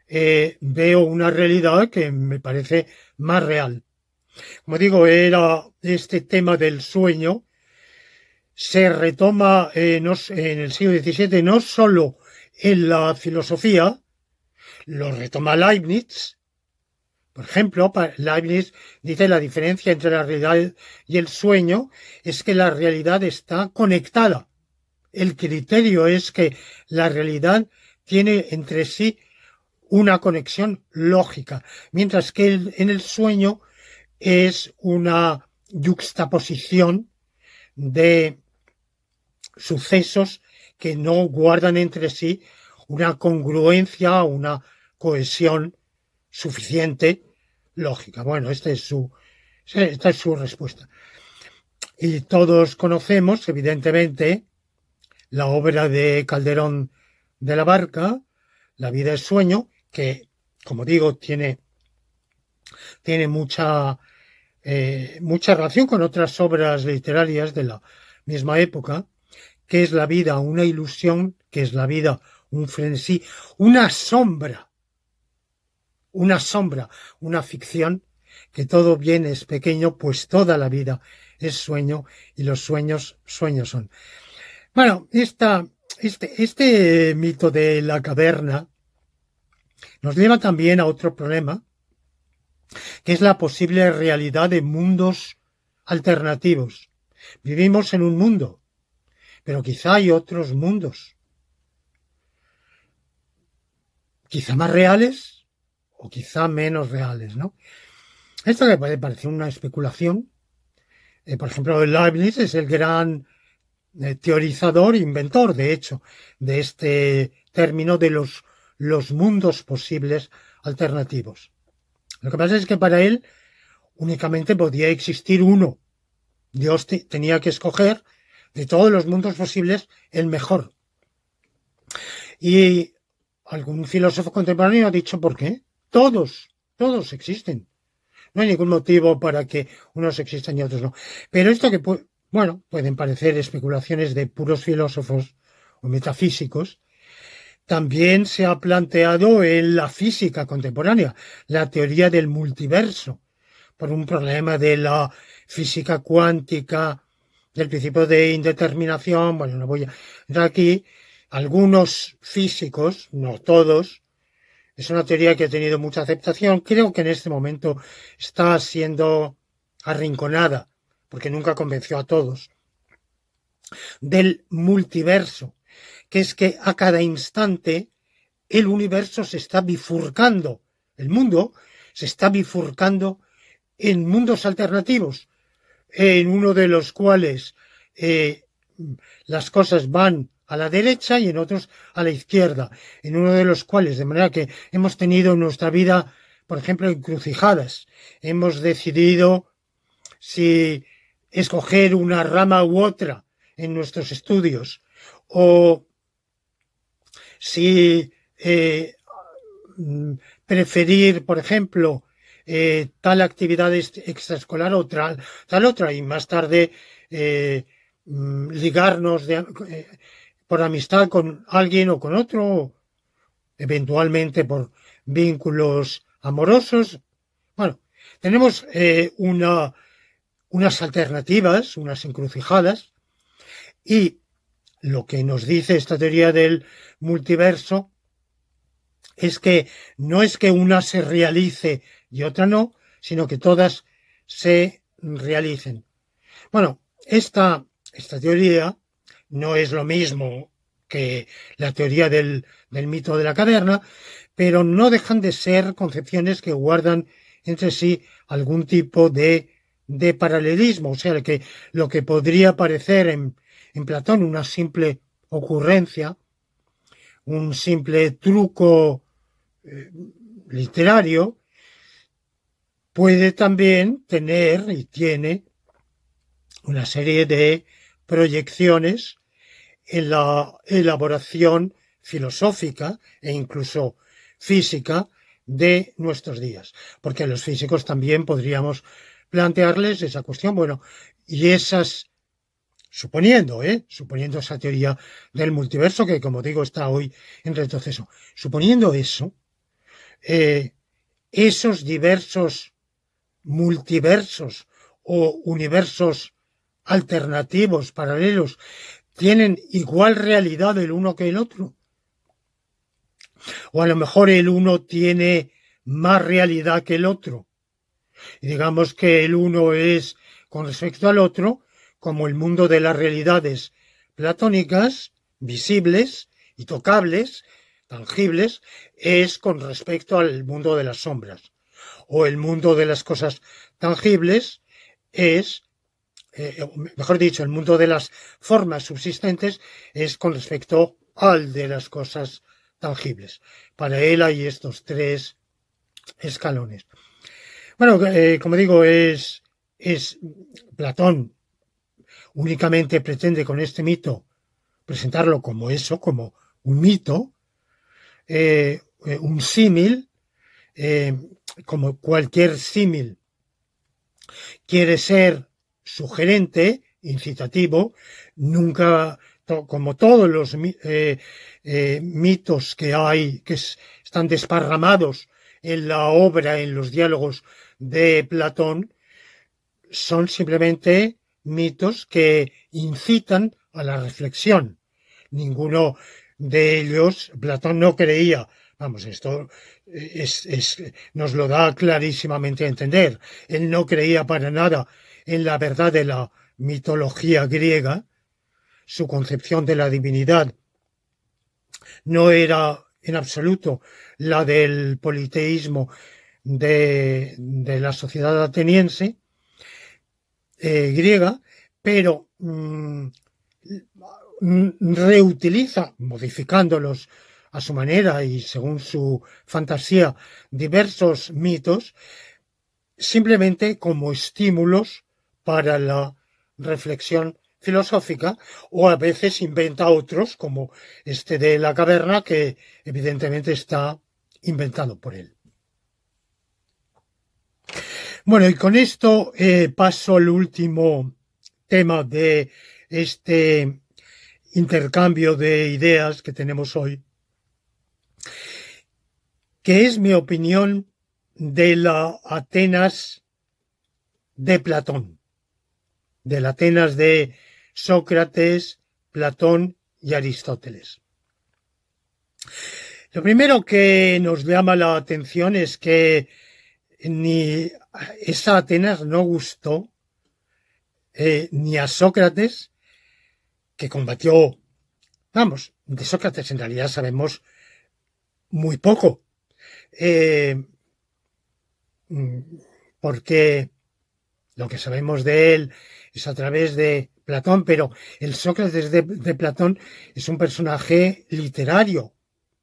veo una realidad que me parece más real. Como digo, era este tema del sueño, se retoma en el siglo XVII no solo en la filosofía, lo retoma Leibniz. Por ejemplo, Leibniz dice la diferencia entre la realidad y el sueño es que la realidad está conectada. El criterio es que la realidad tiene entre sí una conexión lógica, mientras que en el sueño es una yuxtaposición de sucesos que no guardan entre sí una congruencia, una cohesión suficiente lógica. Bueno, esta es su respuesta. Y todos conocemos, evidentemente, la obra de Calderón de la Barca, La vida es sueño, que, como digo, tiene mucha relación con otras obras literarias de la misma época. ¿Qué es la vida? Una ilusión. ¿Qué es la vida? Un frenesí, una sombra, una ficción, que todo bien es pequeño, pues toda la vida es sueño y los sueños son. Bueno, este mito de la caverna nos lleva también a otro problema, que es la posible realidad de mundos alternativos. Vivimos en un mundo, pero quizá hay otros mundos, quizá más reales o quizá menos reales, ¿no? Esto que puede parecer una especulación, Por ejemplo, Leibniz es el gran teorizador, inventor, de hecho, de este término de los mundos posibles alternativos. Lo que pasa es que para él únicamente podía existir uno. Dios tenía que escoger de todos los mundos posibles el mejor. Y algún filósofo contemporáneo ha dicho, ¿por qué? Todos existen. No hay ningún motivo para que unos existan y otros no. Pero esto que, bueno, pueden parecer especulaciones de puros filósofos o metafísicos, también se ha planteado en la física contemporánea, la teoría del multiverso, por un problema de la física cuántica, del principio de indeterminación. Bueno, no voy a entrar aquí. Algunos físicos, no todos, es una teoría que ha tenido mucha aceptación. Creo que en este momento está siendo arrinconada, porque nunca convenció a todos, del multiverso, que es que a cada instante el universo se está bifurcando, el mundo se está bifurcando en mundos alternativos, en uno de los cuales las cosas van a la derecha y en otros a la izquierda, en uno de los cuales, de manera que hemos tenido en nuestra vida, por ejemplo, encrucijadas. Hemos decidido si escoger una rama u otra en nuestros estudios, o si preferir, por ejemplo, tal actividad extraescolar o tal otra, y más tarde ligarnos por amistad con alguien o con otro, eventualmente por vínculos amorosos. Bueno, tenemos unas alternativas, unas encrucijadas, y lo que nos dice esta teoría del multiverso es que no es que una se realice y otra no, sino que todas se realicen. Bueno, esta teoría no es lo mismo que la teoría del mito de la caverna, pero no dejan de ser concepciones que guardan entre sí algún tipo de paralelismo. O sea, que lo que podría parecer en Platón una simple ocurrencia, un simple truco literario, puede también tener y tiene una serie de proyecciones en la elaboración filosófica e incluso física de nuestros días. Porque a los físicos también podríamos plantearles esa cuestión. Bueno, y esas, suponiendo esa teoría del multiverso, que como digo está hoy en retroceso, suponiendo eso, esos diversos multiversos o universos alternativos, paralelos, tienen igual realidad el uno que el otro. O a lo mejor el uno tiene más realidad que el otro. Y digamos que el uno es, con respecto al otro, como el mundo de las realidades platónicas, visibles y tocables, tangibles, es con respecto al mundo de las sombras. O el mundo de las cosas tangibles es, mejor dicho, el mundo de las formas subsistentes es con respecto al de las cosas tangibles. Para él hay estos tres escalones. Bueno, como digo, es Platón únicamente pretende con este mito presentarlo como eso, como un mito, un símil, como cualquier símil quiere ser sugerente, incitativo, nunca, como todos los mitos que hay, que están desparramados en la obra, en los diálogos de Platón, son simplemente mitos que incitan a la reflexión. Ninguno de ellos, Platón no creía, vamos, esto nos lo da clarísimamente a entender, él no creía para nada en la verdad de la mitología griega, su concepción de la divinidad no era en absoluto la del politeísmo de la sociedad ateniense, griega, pero reutiliza, modificándolos a su manera y según su fantasía, diversos mitos, simplemente como estímulos para la reflexión filosófica, o a veces inventa otros, como este de la caverna, que evidentemente está inventado por él. Bueno, y con esto paso al último tema de este intercambio de ideas que tenemos hoy, que es mi opinión de la Atenas de Platón, de la Atenas de Sócrates, Platón y Aristóteles. Lo primero que nos llama la atención es que ni esa Atenas no gustó ni a Sócrates, que combatió, vamos, de Sócrates en realidad sabemos muy poco, porque lo que sabemos de él es a través de Platón, pero el Sócrates de Platón es un personaje literario,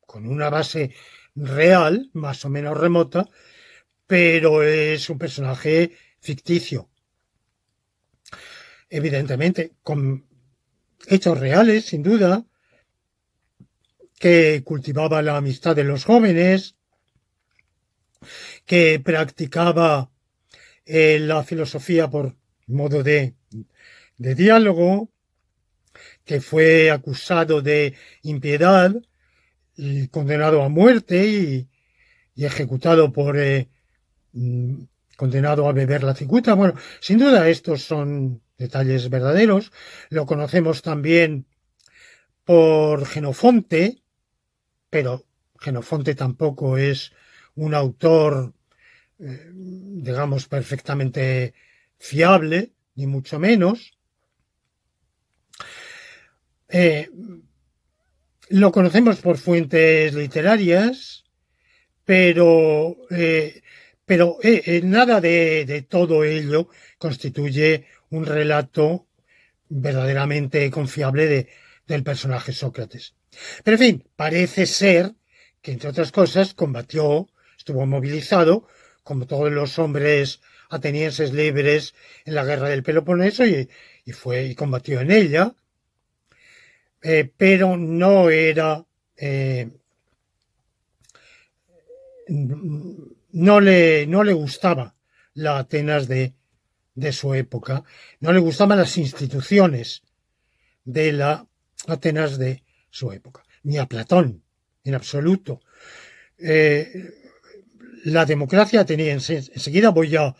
con una base real, más o menos remota, pero es un personaje ficticio. Evidentemente, con hechos reales, sin duda, que cultivaba la amistad de los jóvenes, que practicaba la filosofía por modo de diálogo, que fue acusado de impiedad y condenado a muerte y ejecutado por condenado a beber la cicuta. Bueno, sin duda estos son detalles verdaderos. Lo conocemos también por Jenofonte, pero Jenofonte tampoco es un autor, digamos, perfectamente fiable, ni mucho menos. Lo conocemos por fuentes literarias, pero nada de todo ello constituye un relato verdaderamente confiable del personaje Sócrates. Pero en fin, parece ser que, entre otras cosas, combatió, estuvo movilizado, como todos los hombres atenienses libres en la guerra del Peloponeso, y combatió en ella, pero no era no le gustaba la Atenas de su época, no le gustaban las instituciones de la Atenas de su época, ni a Platón, en absoluto. La democracia ateniense, enseguida voy a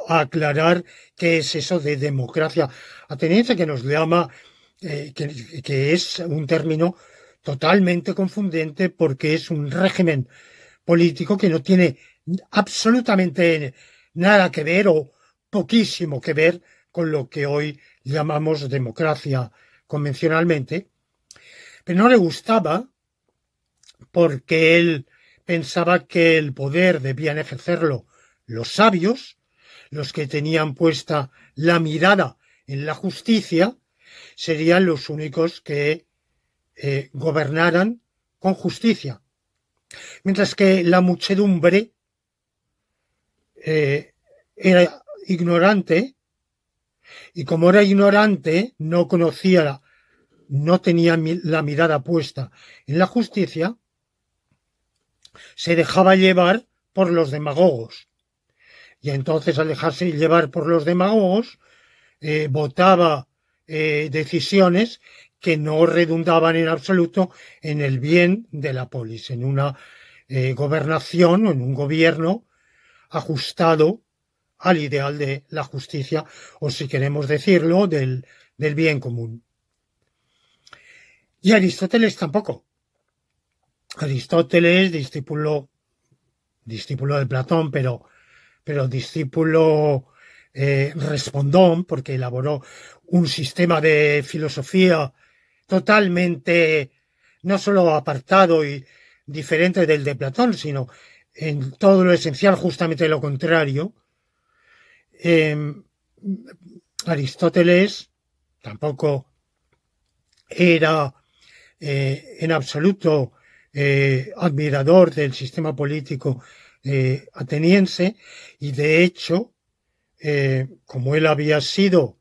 aclarar qué es eso de democracia ateniense, que nos llama, que es un término totalmente confundente porque es un régimen político que no tiene absolutamente nada que ver o poquísimo que ver con lo que hoy llamamos democracia convencionalmente, pero no le gustaba porque él pensaba que el poder debían ejercerlo los sabios, los que tenían puesta la mirada en la justicia, serían los únicos que gobernaran con justicia. Mientras que la muchedumbre era ignorante, y como era ignorante, no conocía, no tenía la mirada puesta en la justicia, se dejaba llevar por los demagogos. Y entonces, al dejarse llevar por los demagogos, votaba decisiones que no redundaban en absoluto en el bien de la polis, en una gobernación o en un gobierno ajustado al ideal de la justicia, o si queremos decirlo, del bien común. Y Aristóteles tampoco. Aristóteles, discípulo de Platón, pero discípulo respondón, porque elaboró un sistema de filosofía totalmente, no solo apartado y diferente del de Platón, sino en todo lo esencial justamente lo contrario. Aristóteles tampoco era en absoluto admirador del sistema político ateniense, y de hecho, como él había sido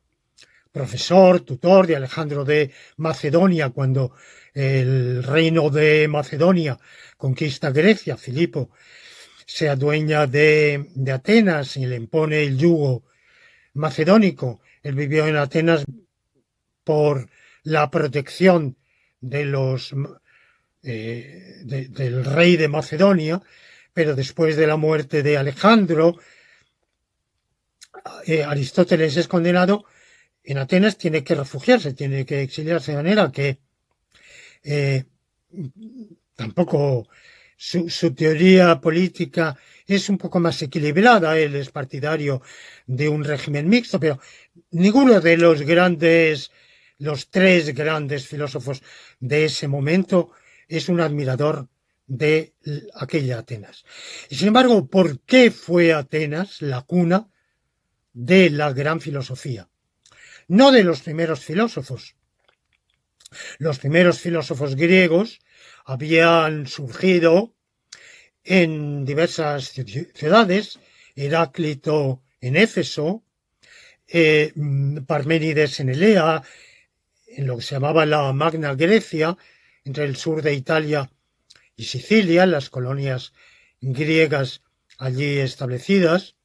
profesor, tutor de Alejandro de Macedonia cuando el reino de Macedonia conquista Grecia, Filipo se adueña de Atenas y le impone el yugo macedónico. Él vivió en Atenas por la protección de los del rey de Macedonia, pero después de la muerte de Alejandro, Aristóteles es condenado en Atenas, tiene que refugiarse, tiene que exiliarse, de manera que tampoco su teoría política es un poco más equilibrada. Él es partidario de un régimen mixto, pero ninguno de los tres grandes filósofos de ese momento es un admirador de aquella Atenas. Y sin embargo, ¿por qué fue Atenas la cuna de la gran filosofía? No de los primeros filósofos. Los primeros filósofos griegos habían surgido en diversas ciudades: Heráclito en Éfeso, Parménides en Elea, en lo que se llamaba la Magna Grecia, entre el sur de Italia y Sicilia, las colonias griegas allí establecidas,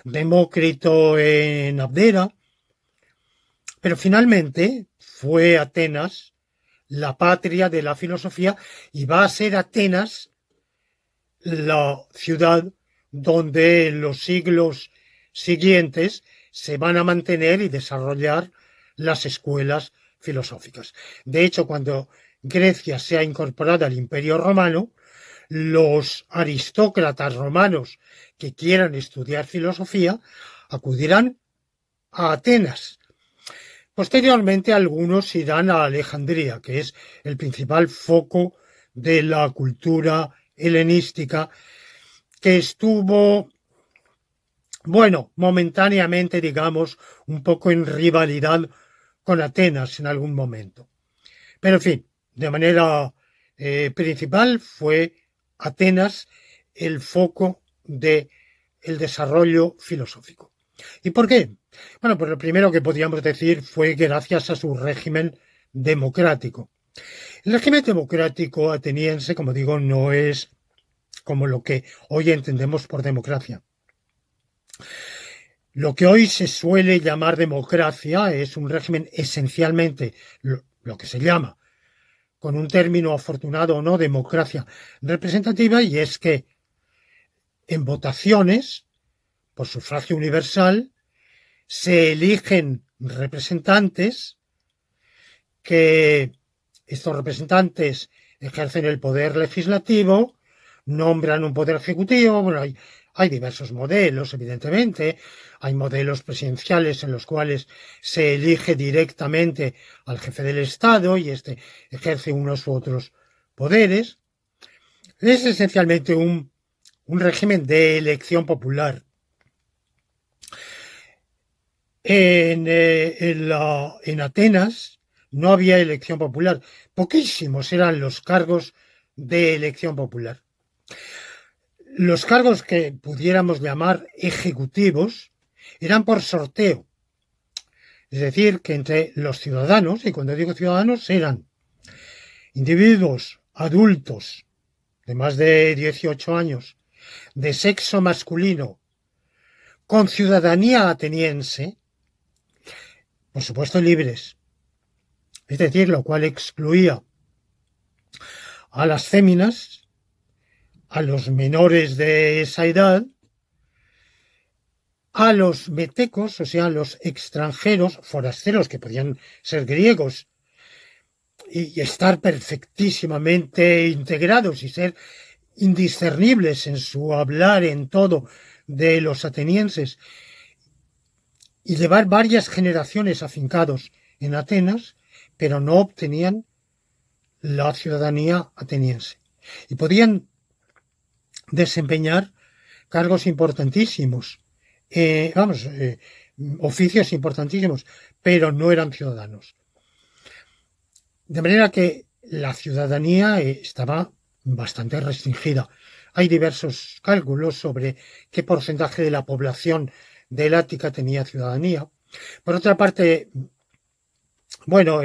Demócrito en Abdera, pero finalmente fue Atenas la patria de la filosofía, y va a ser Atenas la ciudad donde en los siglos siguientes se van a mantener y desarrollar las escuelas filosóficas. De hecho, cuando Grecia sea incorporada al Imperio Romano, los aristócratas romanos que quieran estudiar filosofía acudirán a Atenas. Posteriormente, algunos irán a Alejandría, que es el principal foco de la cultura helenística, que estuvo, bueno, momentáneamente, digamos, un poco en rivalidad con Atenas en algún momento. Pero, en fin, de manera principal fue Atenas el foco del desarrollo filosófico. ¿Y por qué? Bueno, pues lo primero que podríamos decir fue gracias a su régimen democrático. El régimen democrático ateniense, como digo, no es como lo que hoy entendemos por democracia. Lo que hoy se suele llamar democracia es un régimen esencialmente lo que se llama, con un término afortunado o no, democracia representativa, y es que en votaciones por sufragio universal se eligen representantes, que estos representantes ejercen el poder legislativo, nombran un poder ejecutivo. Bueno, hay diversos modelos, evidentemente. Hay modelos presidenciales en los cuales se elige directamente al jefe del Estado y este ejerce unos u otros poderes. Es esencialmente un régimen de elección popular. En Atenas no había elección popular. Poquísimos eran los cargos de elección popular. Los cargos que pudiéramos llamar ejecutivos eran por sorteo. Es decir, que entre los ciudadanos, y cuando digo ciudadanos, eran individuos adultos de más de 18 años, de sexo masculino, con ciudadanía ateniense, por supuesto libres. Es decir, lo cual excluía a las féminas, a los menores de esa edad, a los metecos, o sea, los extranjeros, forasteros, que podían ser griegos y estar perfectísimamente integrados y ser indiscernibles en su hablar, en todo, de los atenienses, y llevar varias generaciones afincados en Atenas, pero no obtenían la ciudadanía ateniense. Y podían desempeñar cargos importantísimos oficios importantísimos, pero no eran ciudadanos. De manera que la ciudadanía estaba bastante restringida. Hay diversos cálculos sobre qué porcentaje de la población del Ática tenía ciudadanía. Por otra parte, bueno,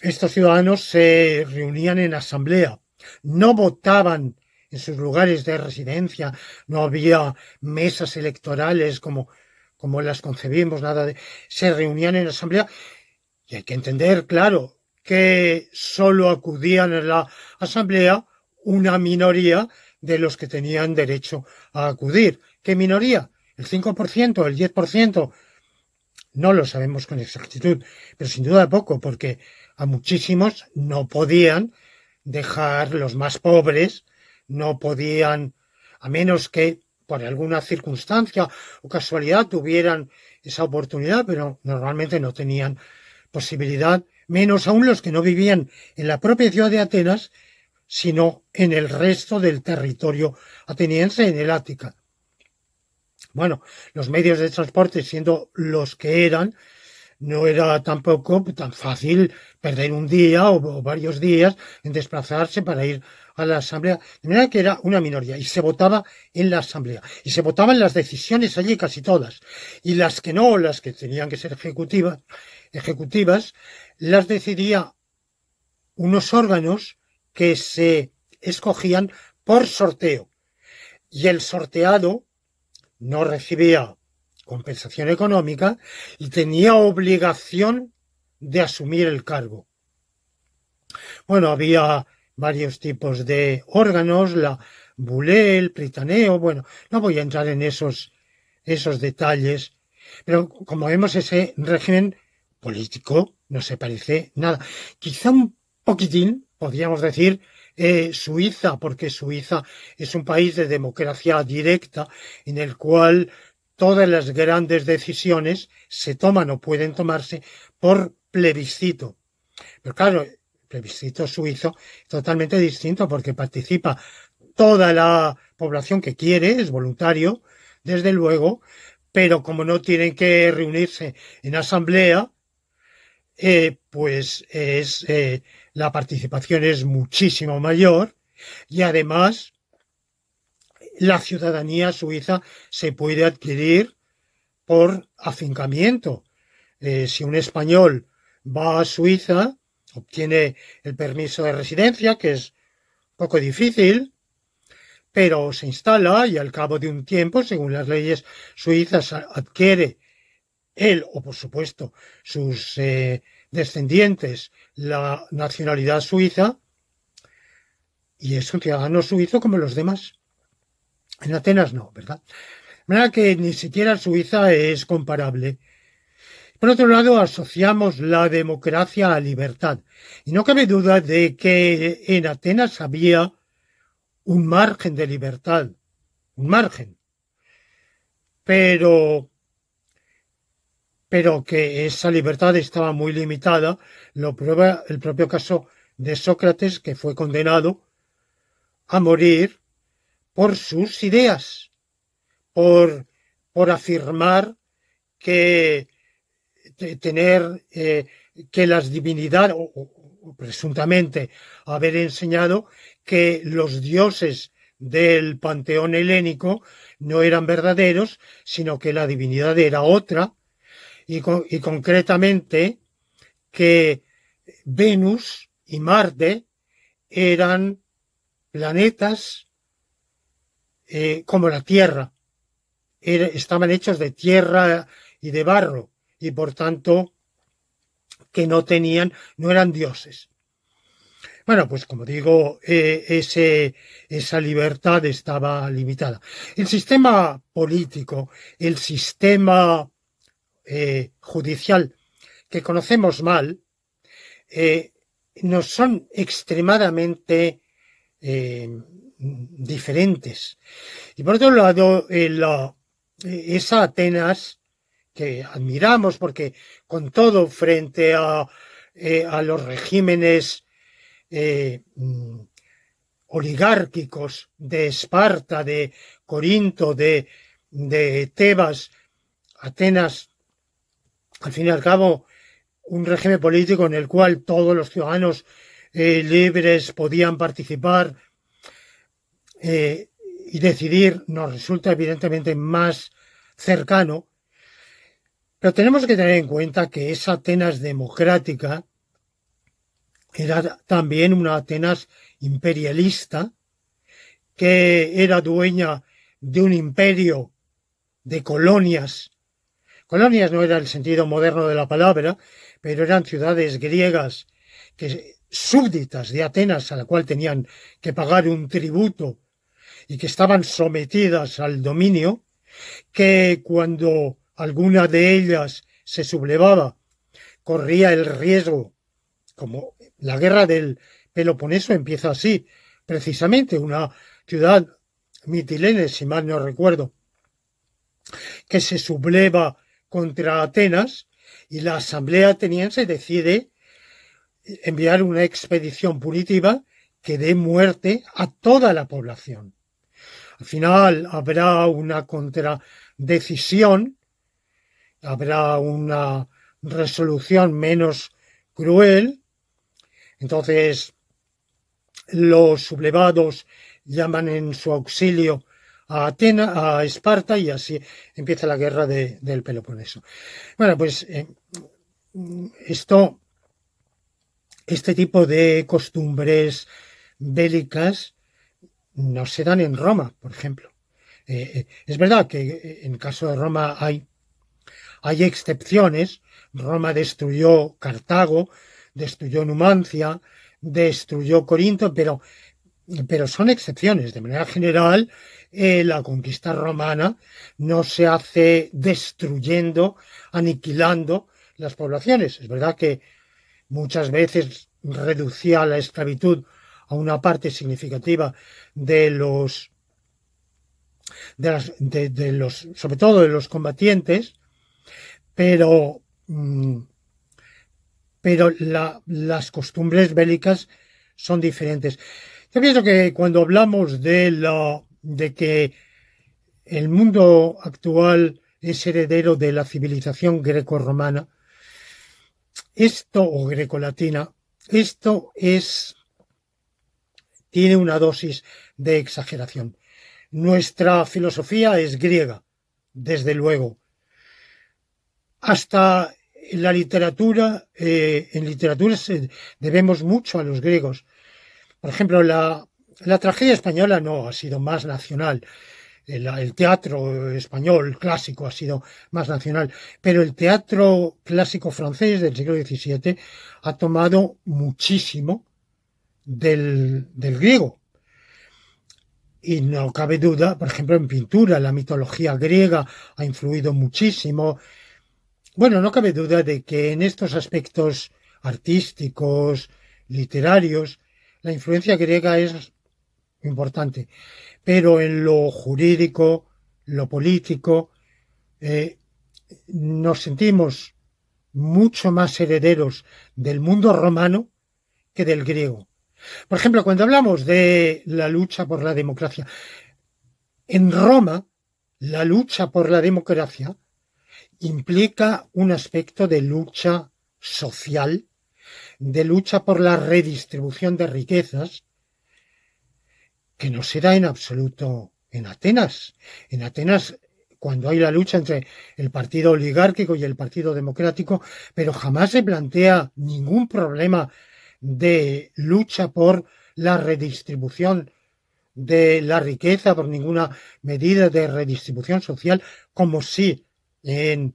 estos ciudadanos se reunían en asamblea, no votaban en sus lugares de residencia, no había mesas electorales como las concebimos, nada de... Se reunían en asamblea y hay que entender, claro, que solo acudían a la asamblea una minoría de los que tenían derecho a acudir. ¿Qué minoría? ¿El 5%? ¿El 10%? No lo sabemos con exactitud, pero sin duda poco, porque a muchísimos no podían dejar, los más pobres, no podían, a menos que por alguna circunstancia o casualidad tuvieran esa oportunidad, pero normalmente no tenían posibilidad, menos aún los que no vivían en la propia ciudad de Atenas, sino en el resto del territorio ateniense, en el Ática. Bueno, los medios de transporte, siendo los que eran, no era tampoco tan fácil perder un día o varios días en desplazarse para ir a la asamblea. De manera que era una minoría y se votaba en la asamblea. Y se votaban las decisiones allí casi todas. Y las que no, las que tenían que ser ejecutivas, las decidía unos órganos que se escogían por sorteo. Y el sorteado no recibía compensación económica y tenía obligación de asumir el cargo. Bueno, había varios tipos de órganos, la bulé, el pritaneo, bueno, no voy a entrar en esos detalles, pero como vemos ese régimen político no se parece nada. Quizá un poquitín, podríamos decir, Suiza, porque Suiza es un país de democracia directa en el cual todas las grandes decisiones se toman o pueden tomarse por plebiscito. Pero claro, el plebiscito suizo es totalmente distinto porque participa toda la población que quiere, es voluntario, desde luego, pero como no tienen que reunirse en asamblea, la participación es muchísimo mayor y además la ciudadanía suiza se puede adquirir por afincamiento. Si un español va a Suiza, obtiene el permiso de residencia, que es poco difícil, pero se instala y al cabo de un tiempo, según las leyes suizas, adquiere él o, por supuesto, sus descendientes la nacionalidad suiza y es un ciudadano suizo como los demás. En Atenas no, ¿verdad? De manera que ni siquiera Suiza es comparable. Por otro lado, asociamos la democracia a libertad. Y no cabe duda de que en Atenas había un margen de libertad, un margen. Pero que esa libertad estaba muy limitada, lo prueba el propio caso de Sócrates, que fue condenado a morir por sus ideas, por afirmar que tener que las divinidades, o presuntamente haber enseñado que los dioses del panteón helénico no eran verdaderos, sino que la divinidad era otra, y concretamente que Venus y Marte eran planetas como la Tierra, estaban hechos de tierra y de barro, y por tanto que no eran dioses. Bueno, pues como digo, esa libertad estaba limitada. El sistema político, el sistema judicial que conocemos mal, nos son extremadamente diferentes. Y por otro lado, esa Atenas que admiramos porque con todo frente a los regímenes oligárquicos de Esparta, de Corinto, de de Tebas, Atenas, al fin y al cabo, un régimen político en el cual todos los ciudadanos libres podían participar y decidir, nos resulta evidentemente más cercano, pero tenemos que tener en cuenta que esa Atenas democrática era también una Atenas imperialista, que era dueña de un imperio de colonias. Colonias no era el sentido moderno de la palabra, pero eran ciudades griegas súbditas de Atenas, a la cual tenían que pagar un tributo y que estaban sometidas al dominio, que cuando alguna de ellas se sublevaba, corría el riesgo, como la guerra del Peloponeso empieza así, precisamente una ciudad Mitilene, si mal no recuerdo, que se subleva contra Atenas, y la asamblea ateniense decide enviar una expedición punitiva que dé muerte a toda la población. Al final habrá una contradecisión, habrá una resolución menos cruel. Entonces los sublevados llaman en su auxilio a Esparta, y así empieza la guerra del Peloponeso. Bueno, pues este tipo de costumbres bélicas no se dan en Roma, por ejemplo. Es verdad que en el caso de Roma hay excepciones. Roma destruyó Cartago, destruyó Numancia, destruyó Corinto, pero son excepciones. De manera general, la conquista romana no se hace destruyendo, aniquilando las poblaciones. Es verdad que muchas veces reducía la esclavitud a una parte significativa de los, sobre todo de los combatientes, pero las costumbres bélicas son diferentes. Yo pienso que cuando hablamos de que el mundo actual es heredero de la civilización grecorromana, o grecolatina, tiene una dosis de exageración. Nuestra filosofía es griega, desde luego. Hasta en la literatura, debemos mucho a los griegos. Por ejemplo, la tragedia española no ha sido más nacional. El teatro español clásico ha sido más nacional, pero el teatro clásico francés del siglo XVII ha tomado muchísimo del griego. Y no cabe duda, por ejemplo, en pintura, la mitología griega ha influido muchísimo. Bueno, no cabe duda de que en estos aspectos artísticos, literarios, la influencia griega es importante. Pero en lo jurídico, lo político, nos sentimos mucho más herederos del mundo romano que del griego. Por ejemplo, cuando hablamos de la lucha por la democracia, en Roma, la lucha por la democracia implica un aspecto de lucha social, de lucha por la redistribución de riquezas, que no se da en absoluto en Atenas. En Atenas, cuando hay la lucha entre el partido oligárquico y el partido democrático, pero jamás se plantea ningún problema de lucha por la redistribución de la riqueza, por ninguna medida de redistribución social, como sí en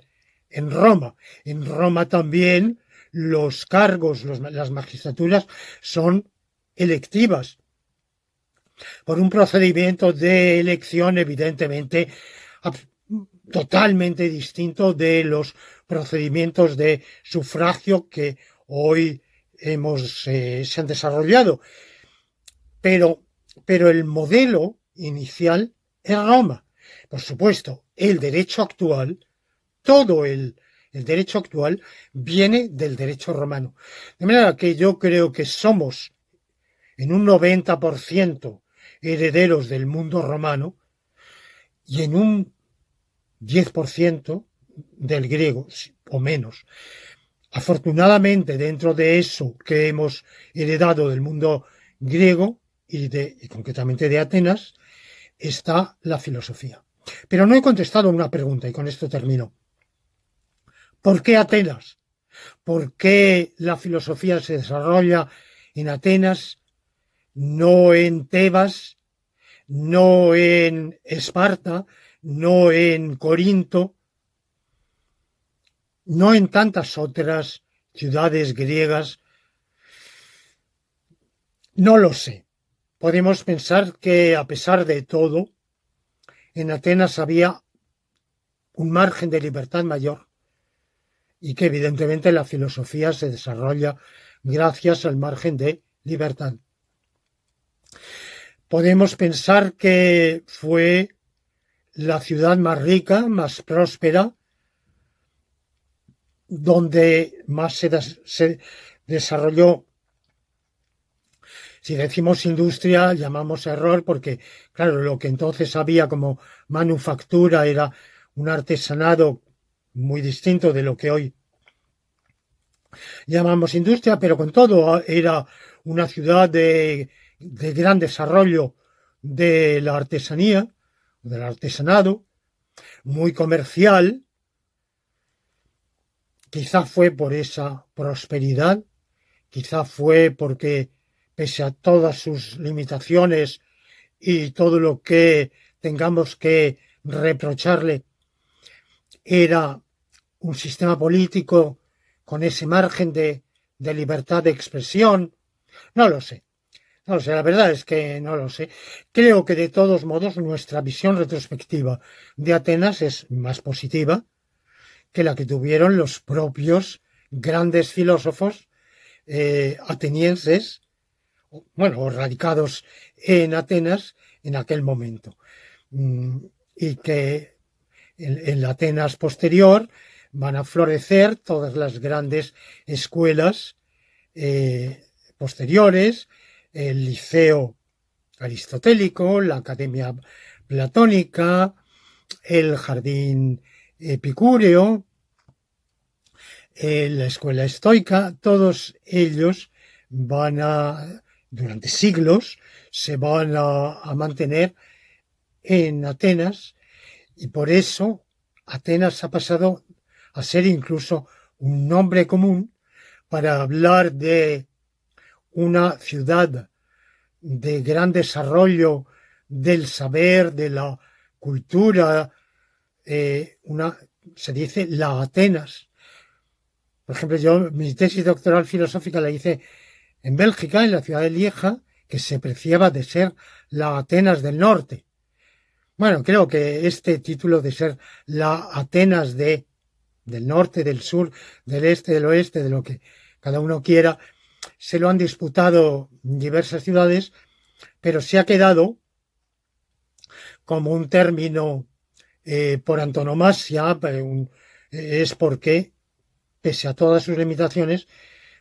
Roma. En Roma también los cargos, las magistraturas son electivas, por un procedimiento de elección evidentemente totalmente distinto de los procedimientos de sufragio que hoy se han desarrollado. Pero el modelo inicial es Roma. Por supuesto, el derecho actual, todo el derecho actual viene del derecho romano. De manera que yo creo que somos en un 90% herederos del mundo romano, y en un 10% del griego o menos. Afortunadamente, dentro de eso que hemos heredado del mundo griego y concretamente de Atenas, está la filosofía. Pero no he contestado una pregunta y con esto termino. ¿Por qué Atenas? ¿Por qué la filosofía se desarrolla en Atenas, no en Tebas, no en Esparta, no en Corinto, no en tantas otras ciudades griegas? No lo sé. Podemos pensar que, a pesar de todo, en Atenas había un margen de libertad mayor y que evidentemente la filosofía se desarrolla gracias al margen de libertad. Podemos pensar que fue la ciudad más rica, más próspera, donde más se desarrolló. Si decimos industria, llamamos error porque, claro, lo que entonces había como manufactura era un artesanado muy distinto de lo que hoy llamamos industria, pero con todo era una ciudad de gran desarrollo de la artesanía, del artesanado, muy comercial. Quizá fue por esa prosperidad, quizá fue porque, pese a todas sus limitaciones y todo lo que tengamos que reprocharle, era un sistema político con ese margen de libertad de expresión. No lo sé. No lo sé, la verdad es que no lo sé. Creo que de todos modos nuestra visión retrospectiva de Atenas es más positiva que la que tuvieron los propios grandes filósofos atenienses, bueno, radicados en Atenas en aquel momento. Y que en la Atenas posterior van a florecer todas las grandes escuelas posteriores, el liceo aristotélico, la academia platónica, el jardín epicúreo, la escuela estoica. Todos ellos van durante siglos, se van a mantener en Atenas, y por eso Atenas ha pasado a ser incluso un nombre común para hablar de una ciudad de gran desarrollo del saber, de la cultura. Se dice la Atenas. Por ejemplo, yo mi tesis doctoral filosófica la hice en Bélgica, en la ciudad de Lieja, que se preciaba de ser la Atenas del Norte. Bueno, creo que este título de ser la Atenas del norte, del sur, del este, del oeste, de lo que cada uno quiera, se lo han disputado diversas ciudades, pero se ha quedado como un término por antonomasia. Es porque, pese a todas sus limitaciones,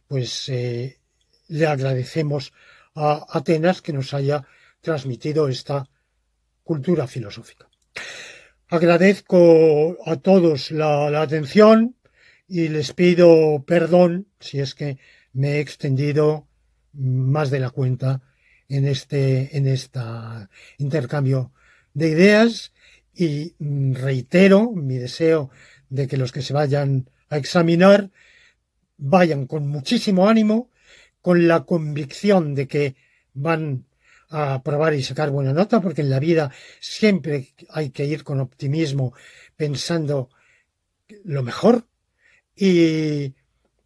pues le agradecemos a Atenas que nos haya transmitido esta cultura filosófica. Agradezco a todos la atención y les pido perdón si es que me he extendido más de la cuenta en este intercambio de ideas, y reitero mi deseo de que los que se vayan a examinar vayan con muchísimo ánimo, con la convicción de que van a probar y sacar buena nota, porque en la vida siempre hay que ir con optimismo, pensando lo mejor, y,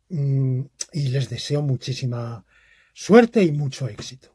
y les deseo muchísima suerte y mucho éxito.